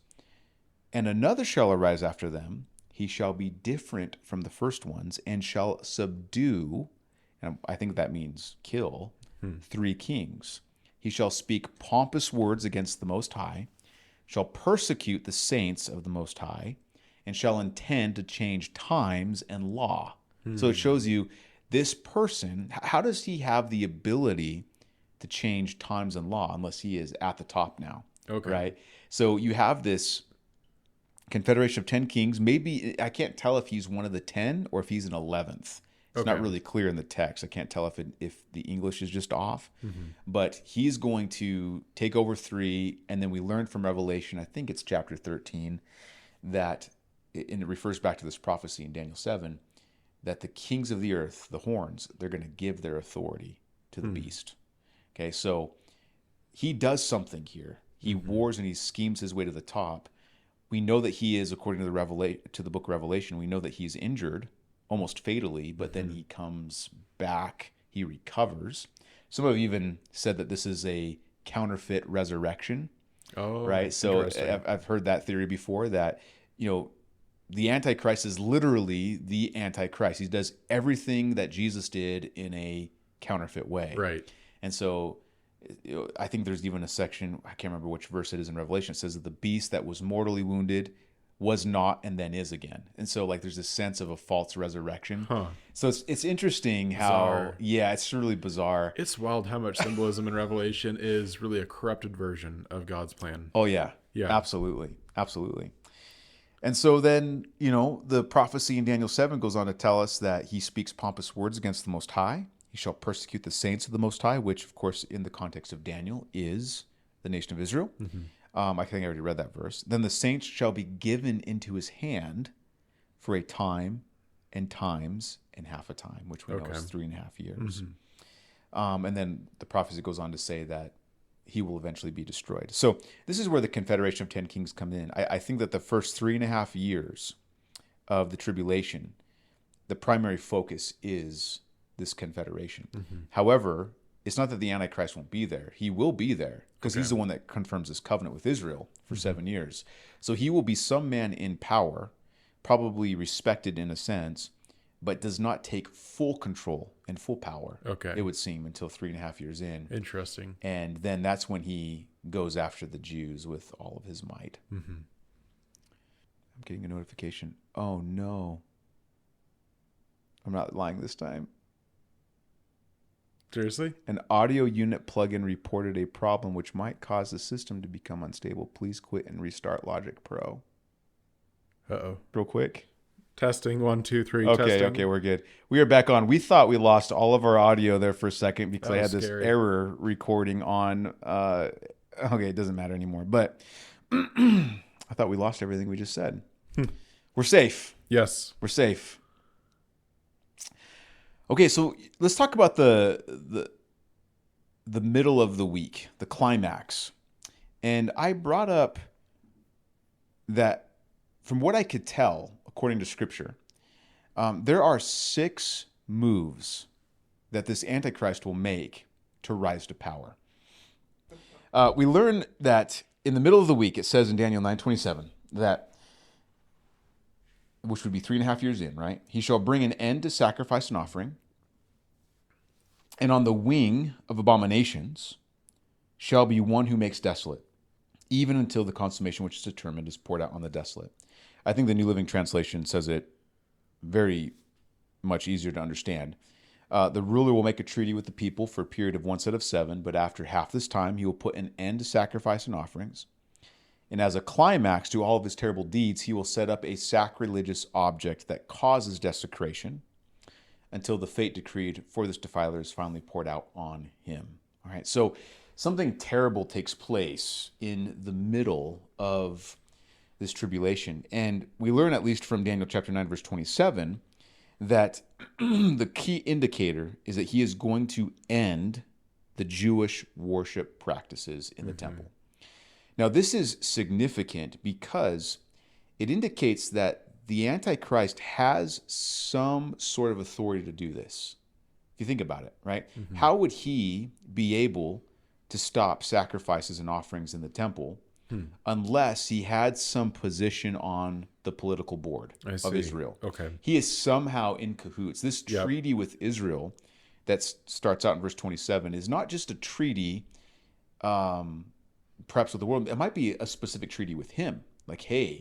and another shall arise after them. He shall be different from the first ones and shall subdue, and I think that means kill, 3 kings. He shall speak pompous words against the Most High, shall persecute the saints of the Most High, and shall intend to change times and law. So it shows you this person, how does he have the ability to change times and law unless he is at the top now? Right? So you have this confederation of 10 kings. Maybe, I can't tell if he's one of the 10 or if he's an 11th. It's not really clear in the text. I can't tell if the English is just off. But he's going to take over 3, and then we learn from Revelation, I think it's chapter 13, that, and it refers back to this prophecy in Daniel 7, that the kings of the earth, the horns, they're going to give their authority to the beast. Okay, so he does something here He wars and he schemes his way to the top. We know that he is, according to the book of Revelation, we know that he's injured almost fatally, but then he comes back, he recovers. Some have even said that this is a counterfeit resurrection. Oh, right. So I've heard that theory before, that, the Antichrist is literally the Antichrist. He does everything that Jesus did in a counterfeit way. Right. And so I think there's even a section, I can't remember which verse it is in Revelation, it says that the beast that was mortally wounded was not and then is again. And so there's this sense of a false resurrection. So it's interesting how, it's really bizarre. It's wild how much symbolism in Revelation is really a corrupted version of God's plan. Oh, yeah. Yeah. Absolutely. Absolutely. And so then, the prophecy in Daniel 7 goes on to tell us that he speaks pompous words against the Most High. He shall persecute the saints of the Most High, which, of course, in the context of Daniel, is the nation of Israel. I think I already read that verse. Then the saints shall be given into his hand for a time and times and half a time, which we know is 3.5 years. And then the prophecy goes on to say that he will eventually be destroyed. So this is where the Confederation of 10 Kings come in. I think that the first 3.5 years of the tribulation, the primary focus is this confederation. However, it's not that the Antichrist won't be there. He will be there because he's the one that confirms this covenant with Israel for 7 years. So he will be some man in power, probably respected in a sense, but does not take full control and full power, it would seem, until 3.5 years in. Interesting. And then that's when he goes after the Jews with all of his might. I'm getting a notification. Oh, no. I'm not lying this time. Seriously? An audio unit plugin reported a problem which might cause the system to become unstable. Please quit and restart Logic Pro. Uh-oh. Real quick. Testing, 1, 2, 3. Okay, testing. okay, we're good. We are back on. We thought we lost all of our audio there for a second because I had this scary. error recording on. Okay, it doesn't matter anymore. But I thought we lost everything we just said. We're safe. Yes. We're safe. Okay, so let's talk about the middle of the week, the climax. And I brought up that from what I could tell, according to Scripture, there are 6 moves that this Antichrist will make to rise to power. We learn that in the middle of the week, it says in Daniel 9:27 that, which would be 3.5 years in, right? He shall bring an end to sacrifice and offering, and on the wing of abominations shall be one who makes desolate, even until the consummation which is determined is poured out on the desolate. I think the New Living Translation says it very much easier to understand. The ruler will make a treaty with the people for a period of 1 set of 7, but after half this time he will put an end to sacrifice and offerings. And as a climax to all of his terrible deeds, he will set up a sacrilegious object that causes desecration until the fate decreed for this defiler is finally poured out on him. All right, so something terrible takes place in the middle of this tribulation. And we learn, at least from Daniel chapter 9, verse 27, that the key indicator is that he is going to end the Jewish worship practices in the temple. Now, this is significant because it indicates that the Antichrist has some sort of authority to do this. If you think about it, right? How would he be able to stop sacrifices and offerings in the temple unless he had some position on the political board of Israel? Okay. He is somehow in cahoots. This treaty with Israel that starts out in verse 27 is not just a treaty perhaps with the world. It might be a specific treaty with him. Like, hey,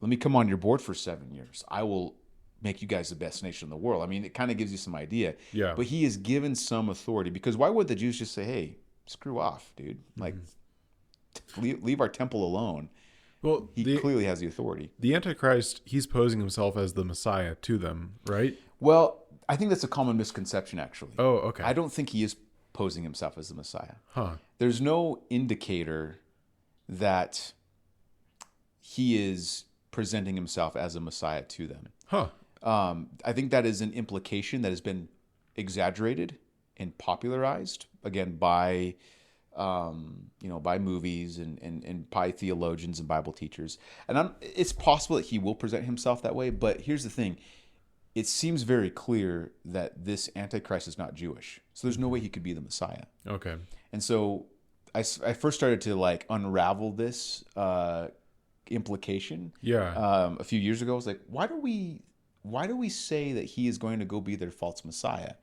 let me come on your board for 7 years. I will make you guys the best nation in the world. I mean, it kind of gives you some idea. Yeah. But he is given some authority, because why would the Jews just say, hey, screw off, dude? Like, leave our temple alone. Well, he clearly has the authority. The Antichrist, he's posing himself as the Messiah to them, right? Well, I think that's a common misconception, actually. Oh, okay. I don't think he is posing himself as the Messiah. Huh. There's no indicator that he is presenting himself as a Messiah to them. Huh. I think that is an implication that has been exaggerated and popularized, again, by by movies and by theologians and Bible teachers. And it's possible that he will present himself that way. But here's the thing. It seems very clear that this Antichrist is not Jewish. So there's no way he could be the Messiah. Okay. And so I first started to like unravel this implication. Yeah. A few years ago. I was like, why do we say that he is going to go be their false Messiah?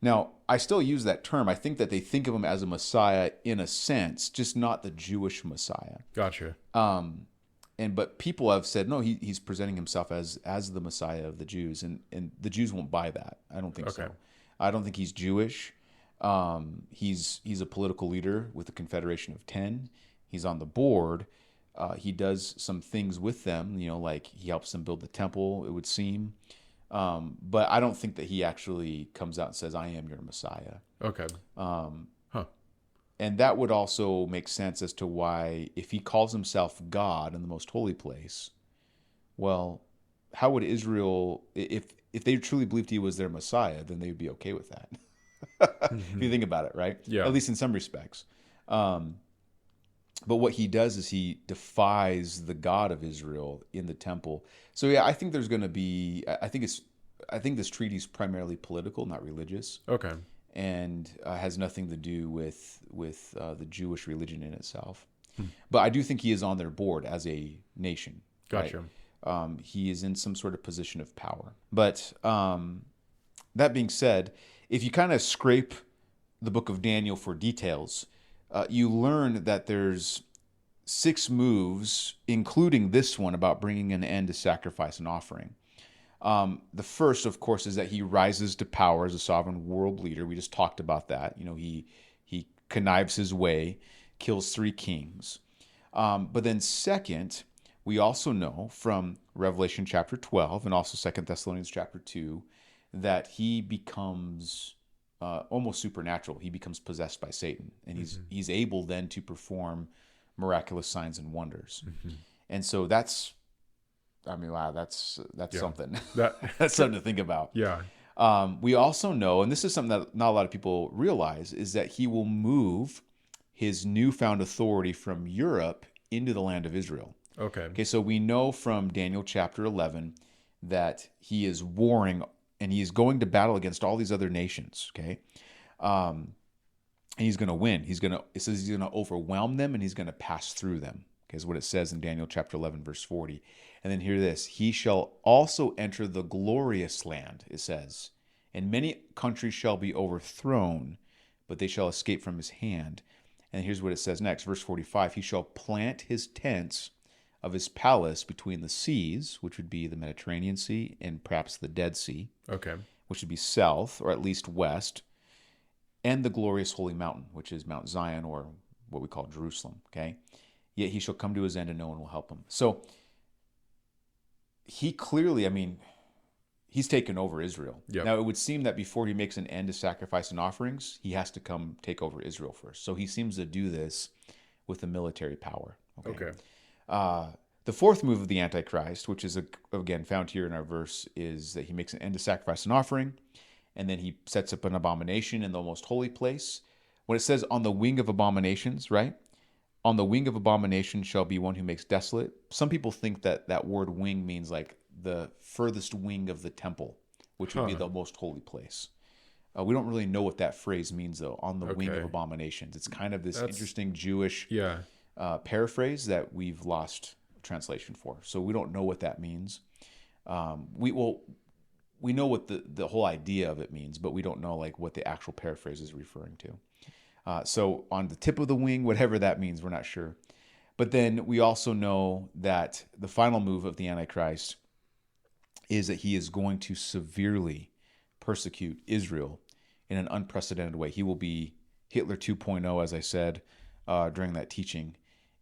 Now, I still use that term. I think that they think of him as a Messiah in a sense, just not the Jewish Messiah. Gotcha. But people have said, no, he's presenting himself as the Messiah of the Jews, and the Jews won't buy that. I don't think so. I don't think he's Jewish. He's a political leader with the Confederation of 10. He's on the board. He does some things with them, like he helps them build the temple, it would seem. But I don't think that he actually comes out and says, I am your Messiah. Okay. And that would also make sense as to why, if he calls himself God in the most holy place, well, how would Israel, if they truly believed he was their Messiah, then they would be okay with that. If you think about it, right? Yeah. At least in some respects. But what he does is he defies the God of Israel in the temple. So yeah, I think there's going to be. I think this treaty is primarily political, not religious. Okay. And has nothing to do with the Jewish religion in itself. But I do think he is on their board as a nation. Gotcha. Right? He is in some sort of position of power. But that being said, if you kind of scrape the book of Daniel for details, you learn that there's 6 moves, including this one about bringing an end to sacrifice and offering. The first, of course, is that he rises to power as a sovereign world leader. We just talked about that. He connives his way, kills 3 kings. But then second, we also know from Revelation chapter 12 and also 2 Thessalonians chapter 2 that he becomes almost supernatural. He becomes possessed by Satan, and he's able then to perform miraculous signs and wonders. And so that's something. That's something to think about. Yeah. We also know, and this is something that not a lot of people realize, is that he will move his newfound authority from Europe into the land of Israel. Okay. So we know from Daniel chapter 11 that he is warring and he is going to battle against all these other nations. Okay. And he's going to win. It says he's going to overwhelm them and he's going to pass through them. Okay, is what it says in Daniel chapter 11, verse 40. And then hear this. He shall also enter the glorious land, it says. And many countries shall be overthrown, but they shall escape from his hand. And here's what it says next, verse 45. He shall plant his tents of his palace between the seas, which would be the Mediterranean Sea and perhaps the Dead Sea. Okay. Which would be south, or at least west, and the glorious holy mountain, which is Mount Zion, or what we call Jerusalem. Okay. Yet he shall come to his end and no one will help him. So he clearly, he's taken over Israel. Yep. Now, it would seem that before he makes an end to sacrifice and offerings, he has to come take over Israel first. So he seems to do this with the military power. Okay. The fourth move of the Antichrist, which is, again, found here in our verse, is that he makes an end to sacrifice and offering, and then he sets up an abomination in the most holy place. When it says on the wing of abominations, right? On the wing of abomination shall be one who makes desolate. Some people think that that word wing means like the furthest wing of the temple, which would be the most holy place. We don't really know what that phrase means, though, on the wing of abominations. It's kind of this interesting Jewish paraphrase that we've lost translation for. So we don't know what that means. We know what the whole idea of it means, but we don't know like what the actual paraphrase is referring to. So on the tip of the wing, whatever that means, we're not sure. But then we also know that the final move of the Antichrist is that he is going to severely persecute Israel in an unprecedented way. He will be Hitler 2.0, as I said during that teaching,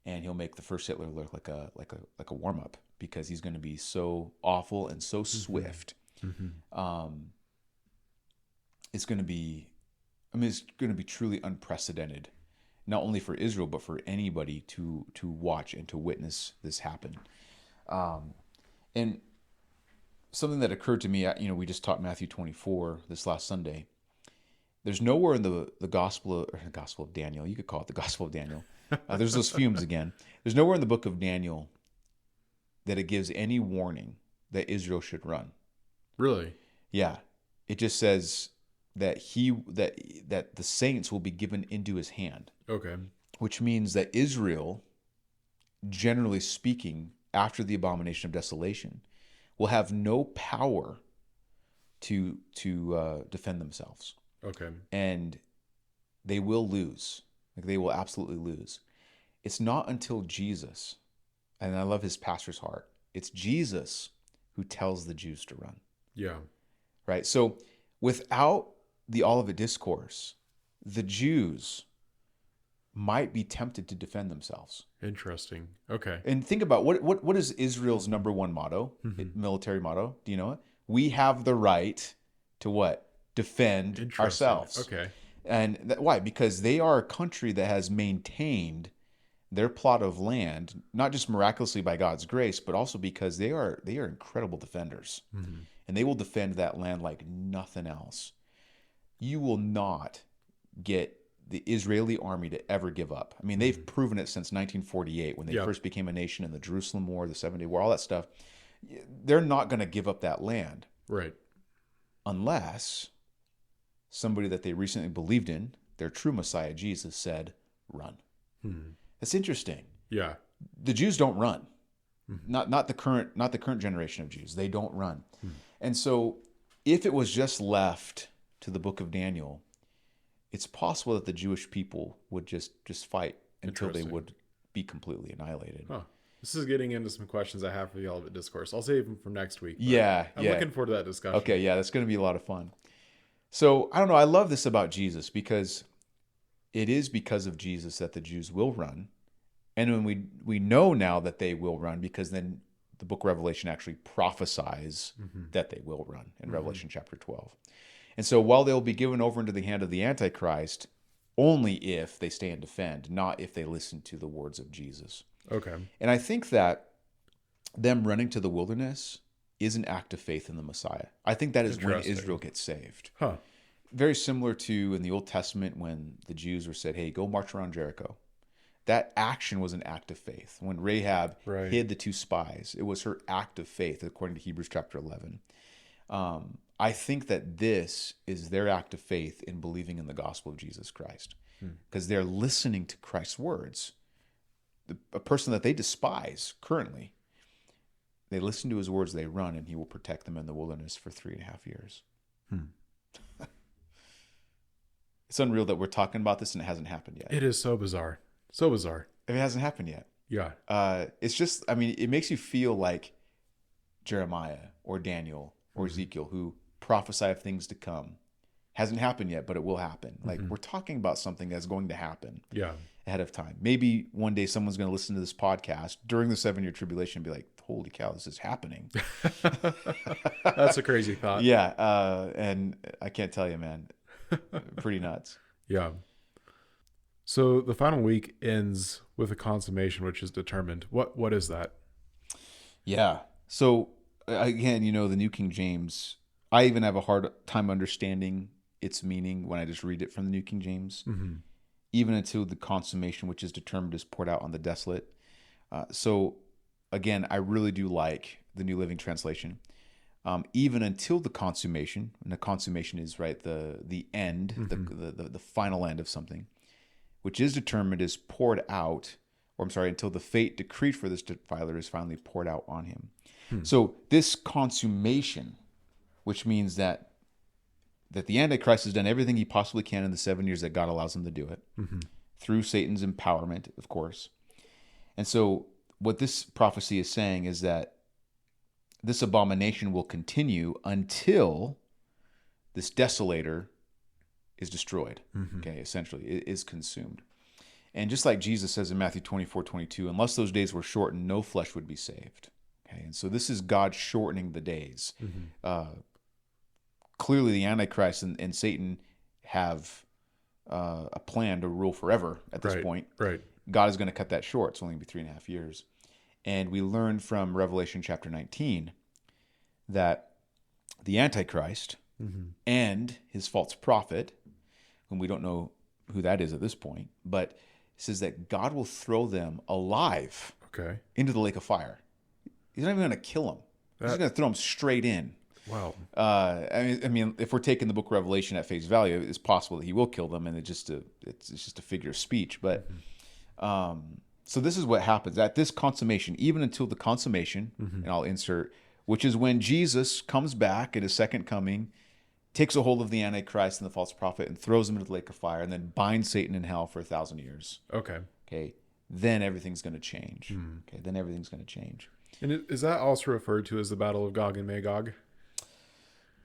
and he'll make the first Hitler look like a warm up because he's going to be so awful and so swift. It's going to be. It's going to be truly unprecedented, not only for Israel, but for anybody to watch and to witness this happen. And something that occurred to me, we just taught Matthew 24 this last Sunday, There's nowhere in the Gospel of Daniel. You could call it the Gospel of Daniel. There's those fumes again. There's nowhere in the book of Daniel that it gives any warning that Israel should run. Really? Yeah, it just says that that the saints will be given into his hand. Okay. Which means that Israel, generally speaking, after the abomination of desolation, will have no power to defend themselves. Okay. And they will lose. Like, they will absolutely lose. It's not until Jesus, and I love his pastor's heart, it's Jesus who tells the Jews to run. Yeah. Right? So without the Olivet Discourse, the Jews might be tempted to defend themselves. Interesting. Okay. And think about what is Israel's number one motto, military motto? Do you know it? We have the right to what? Defend ourselves. Okay. And why? Because they are a country that has maintained their plot of land, not just miraculously by God's grace, but also because they are incredible defenders. Mm-hmm. And they will defend that land like nothing else. You will not get the Israeli army to ever give up. I mean, they've proven it since 1948 when they first became a nation in the Jerusalem War, the 70 War, all that stuff. They're not going to give up that land. Right. Unless somebody that they recently believed in, their true Messiah, Jesus, said, run. That's interesting. Yeah. The Jews don't run. Not the current generation of Jews. They don't run. And so if it was just left to the book of Daniel, it's possible that the Jewish people would just fight until they would be completely annihilated. Huh. This is getting into some questions I have for the Olivet Discourse. I'll save them for next week. Yeah. I'm looking forward to that discussion. Okay, yeah, that's going to be a lot of fun. So, I don't know, I love this about Jesus because it is because of Jesus that the Jews will run. And when we know now that they will run, because then the book of Revelation actually prophesies that they will run in Revelation chapter 12. And so while they'll be given over into the hand of the Antichrist, only if they stay and defend, not if they listen to the words of Jesus. Okay. And I think that them running to the wilderness is an act of faith in the Messiah. I think that is when Israel gets saved. Huh. Very similar to in the Old Testament when the Jews were said, hey, go march around Jericho. That action was an act of faith. When Rahab hid the two spies, it was her act of faith, according to Hebrews chapter 11. I think that this is their act of faith in believing in the gospel of Jesus Christ, because they're listening to Christ's words. A person that they despise currently, they listen to his words, they run, and he will protect them in the wilderness for 3.5 years. It's unreal that we're talking about this and it hasn't happened yet. It is so bizarre. So bizarre. It hasn't happened yet. Yeah. It's just, I mean, it makes you feel like Jeremiah or Daniel or Ezekiel, who prophesy of things to come. Hasn't happened yet, but it will happen. Like, we're talking about something that's going to happen ahead of time. Maybe one day someone's going to listen to this podcast during the 7-year tribulation and be like, holy cow, this is happening. That's a crazy thought. Yeah. And I can't tell you, man, pretty nuts. Yeah. So the final week ends with a consummation, which is determined. What is that? Yeah. So again, the New King James, I even have a hard time understanding its meaning when I just read it from the New King James, even until the consummation, which is determined, is poured out on the desolate. So again, I really do like the New Living Translation. Even until the consummation, and the consummation is the end, the final end of something, which is determined, is poured out, until the fate decreed for this defiler is finally poured out on him. So this consummation, which means that the Antichrist has done everything he possibly can in the 7 years that God allows him to do it, through Satan's empowerment, of course. And so what this prophecy is saying is that this abomination will continue until this desolator is destroyed. Okay, essentially, it is consumed. And just like Jesus says in Matthew 24:22, unless those days were shortened, no flesh would be saved. Okay, and so this is God shortening the days. Clearly, the Antichrist and Satan have a plan to rule forever at this point. Right. God is going to cut that short. It's only going to be 3.5 years. And we learn from Revelation chapter 19 that the Antichrist and his false prophet whom we don't know who that is at this point, but it says that God will throw them alive into the lake of fire. He's not even going to kill them. He's just going to throw them straight in. Wow. I mean, if we're taking the book of Revelation at face value, it's possible that he will kill them, and it's just a figure of speech. But so this is what happens at this consummation, even until the consummation, and I'll insert, which is when Jesus comes back at his second coming, takes a hold of the antichrist and the false prophet, and throws them into the lake of fire, and then binds Satan in hell for 1,000 years. Okay. Then everything's going to change. Okay. Then everything's going to change. And is that also referred to as the Battle of Gog and Magog?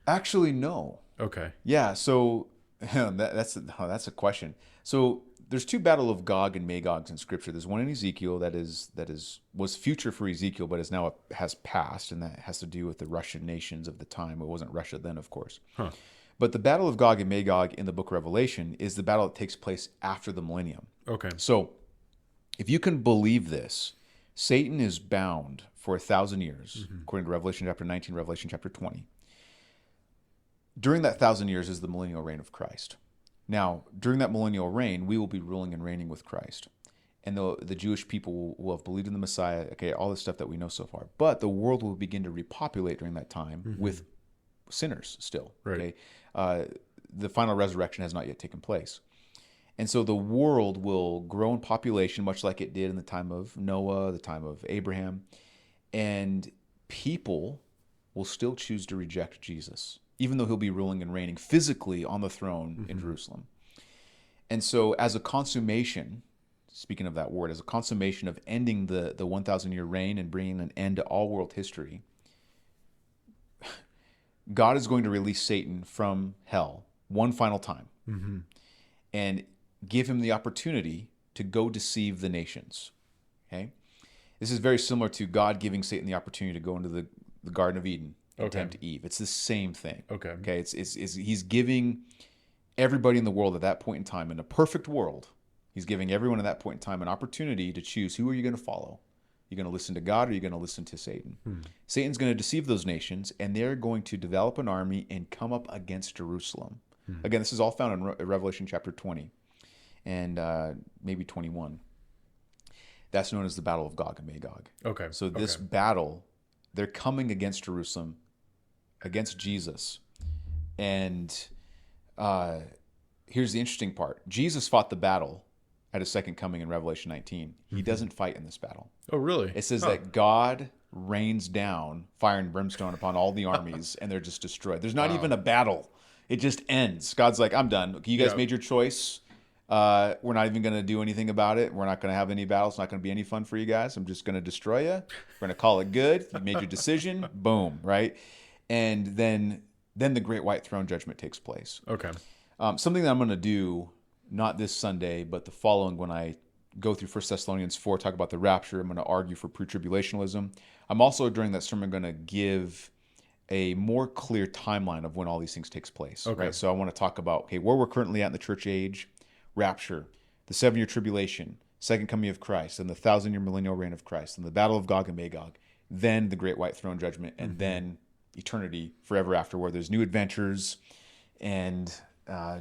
Actually, no. Okay. Yeah. So that's a question. So there's two battle of Gog and Magogs in Scripture. There's one in Ezekiel that was future for Ezekiel, but has passed, and that has to do with the Russian nations of the time. It wasn't Russia then, of course. But the battle of Gog and Magog in the book of Revelation is the battle that takes place after the millennium. Okay. So if you can believe this, Satan is bound for 1,000 years, according to Revelation chapter 19, Revelation chapter 20. During that 1,000 years is the millennial reign of Christ. Now, during that millennial reign, we will be ruling and reigning with Christ. And the Jewish people will have believed in the Messiah, okay, all the stuff that we know so far. But the world will begin to repopulate during that time with sinners still. Right. Okay? The final resurrection has not yet taken place. And so the world will grow in population, much like it did in the time of Noah, the time of Abraham. And people will still choose to reject Jesus, even though he'll be ruling and reigning physically on the throne in Jerusalem. And so as a consummation, speaking of that word, as a consummation of ending the 1,000-year reign and bringing an end to all world history, God is going to release Satan from hell one final time and give him the opportunity to go deceive the nations. Okay? This is very similar to God giving Satan the opportunity to go into the Garden of Eden and tempt Eve. It's the same thing. Okay. It's he's giving everybody in the world at that point in time, in a perfect world, he's giving everyone at that point in time an opportunity to choose, who are you going to follow? You're going to listen to God, or you're going to listen to Satan? Satan's going to deceive those nations, and they're going to develop an army and come up against Jerusalem. Again, this is all found in Revelation chapter 20 and maybe 21. That's known as the Battle of Gog and Magog. Okay. So this battle, they're coming against Jerusalem, against Jesus. And here's the interesting part. Jesus fought the battle at his second coming in Revelation 19. He doesn't fight in this battle. Oh, really? It says that God rains down fire and brimstone upon all the armies, and they're just destroyed. There's not even a battle. It just ends. God's like, I'm done. You guys made your choice. We're not even going to do anything about it. We're not going to have any battles. It's not going to be any fun for you guys. I'm just going to destroy you. We're going to call it good. You made your decision. Boom, right? And then the great white throne judgment takes place. Okay. Something that I'm going to do, not this Sunday, but the following, when I go through 1 Thessalonians 4, talk about the rapture. I'm going to argue for pre-tribulationalism. I'm also, during that sermon, going to give a more clear timeline of when all these things takes place. Okay. Right? So I want to talk about, where we're currently at in the church age, rapture, the 7-year tribulation, second coming of Christ, and the 1,000-year millennial reign of Christ, and the battle of Gog and Magog, then the great white throne judgment, and then eternity forever after, where there's new adventures and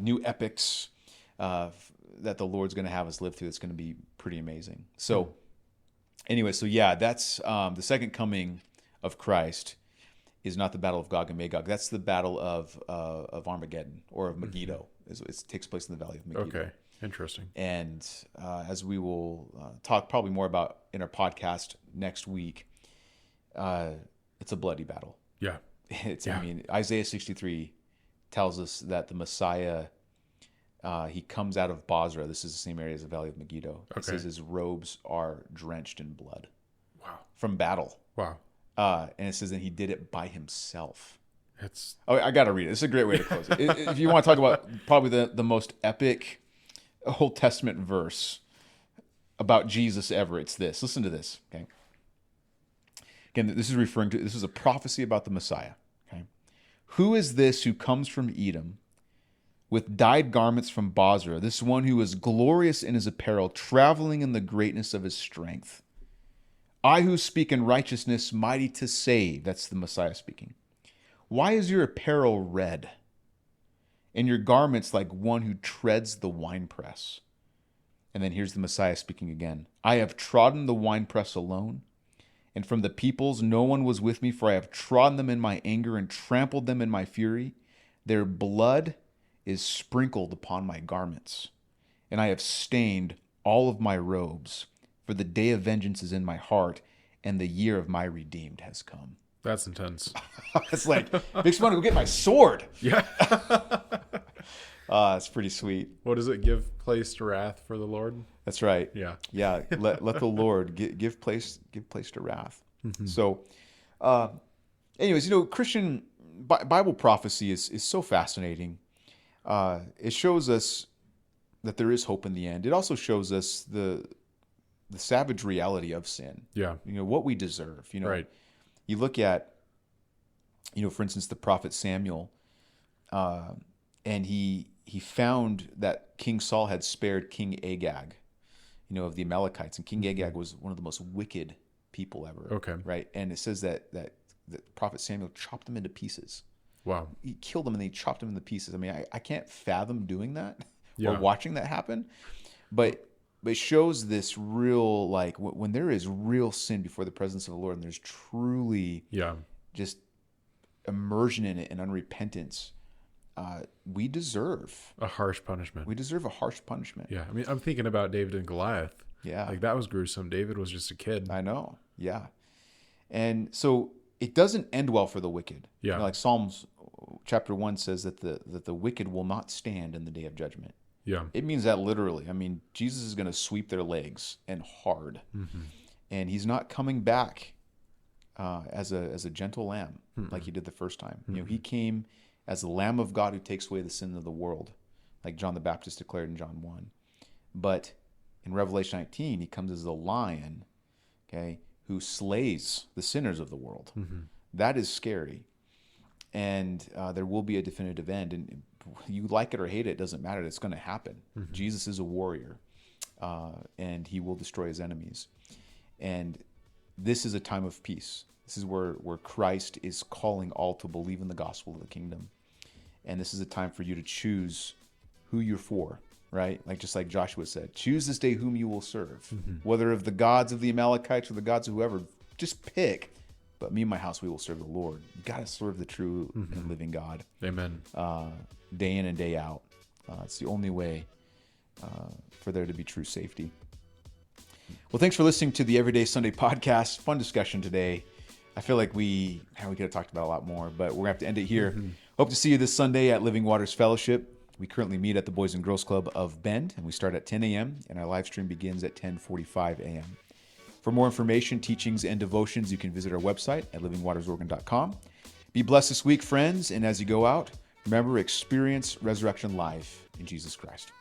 new epics that the Lord's going to have us live through. It's going to be pretty amazing. So anyway, that's the second coming of Christ is not the battle of Gog and Magog. That's the battle of Armageddon, or of Megiddo. It takes place in the valley of Megiddo. Okay, interesting. And as we will talk probably more about in our podcast next week, it's a bloody battle. Yeah. I mean, Isaiah 63 tells us that the Messiah, he comes out of Bozrah. This is the same area as the valley of Megiddo. It says his robes are drenched in blood. Wow. From battle. Wow. And it says that he did it by himself. It's I got to read it. It's a great way to close it. If you want to talk about probably the most epic Old Testament verse about Jesus ever, it's this. Listen to this, okay? Again, this is a prophecy about the Messiah, okay? Who is this who comes from Edom with dyed garments from Bozrah, this one who is glorious in his apparel, traveling in the greatness of his strength? I who speak in righteousness, mighty to save. That's the Messiah speaking. Why is your apparel red, and your garments like one who treads the winepress. And then here's the Messiah speaking again. I have trodden the winepress alone, and from the peoples no one was with me, for I have trodden them in my anger and trampled them in my fury. Their blood is sprinkled upon my garments, and I have stained all of my robes, for the day of vengeance is in my heart, and the year of my redeemed has come. That's intense. It's like, makes me want to go get my sword. Yeah. It's pretty sweet. What does it? Give place to wrath for the Lord? That's right. Yeah. Yeah. Let the Lord give place to wrath. Mm-hmm. So, anyways, Christian Bible prophecy is so fascinating. It shows us that there is hope in the end. It also shows us the savage reality of sin. Yeah. What we deserve. Right. You look at, for instance, the prophet Samuel, and he found that King Saul had spared King Agag, of the Amalekites, and King Agag was one of the most wicked people ever. Okay. Right, and it says that the prophet Samuel chopped them into pieces. Wow. He killed them and then he chopped them into pieces. I mean, I can't fathom doing that Yeah. or watching that happen, but it shows this real, like, when there is real sin before the presence of the Lord, and there's truly just immersion in it and unrepentance, we deserve a harsh punishment. We deserve a harsh punishment. Yeah. I mean, I'm thinking about David and Goliath. Yeah. Like, that was gruesome. David was just a kid. I know. Yeah. And so it doesn't end well for the wicked. Yeah. Like Psalms chapter 1 says that the wicked will not stand in the day of judgment. Yeah. It means that literally. I mean, Jesus is going to sweep their legs, and hard. Mm-hmm. And he's not coming back as a gentle lamb like he did the first time. He came as the Lamb of God who takes away the sin of the world, like John the Baptist declared in John 1. But in Revelation 19, he comes as the lion, okay, who slays the sinners of the world. Mm-hmm. That is scary. And there will be a definitive end. And you like it or hate it, it doesn't matter. It's going to happen. Mm-hmm. Jesus is a warrior, and he will destroy his enemies. And this is a time of peace. This is where Christ is calling all to believe in the gospel of the kingdom. And this is a time for you to choose who you're for, right? Just like Joshua said, choose this day whom you will serve, whether of the gods of the Amalekites or the gods of whoever, just pick. But me and my house, we will serve the Lord. You got to serve the true and living God. Amen. Day in and day out. It's the only way for there to be true safety. Well, thanks for listening to the Everyday Sunday podcast. Fun discussion today. I feel like we could have talked about a lot more, but we're going to have to end it here. Hope to see you this Sunday at Living Waters Fellowship. We currently meet at the Boys and Girls Club of Bend, and we start at 10 a.m., and our live stream begins at 10:45 a.m. For more information, teachings, and devotions, you can visit our website at livingwatersoregon.com. Be blessed this week, friends, and as you go out, remember, experience resurrection life in Jesus Christ.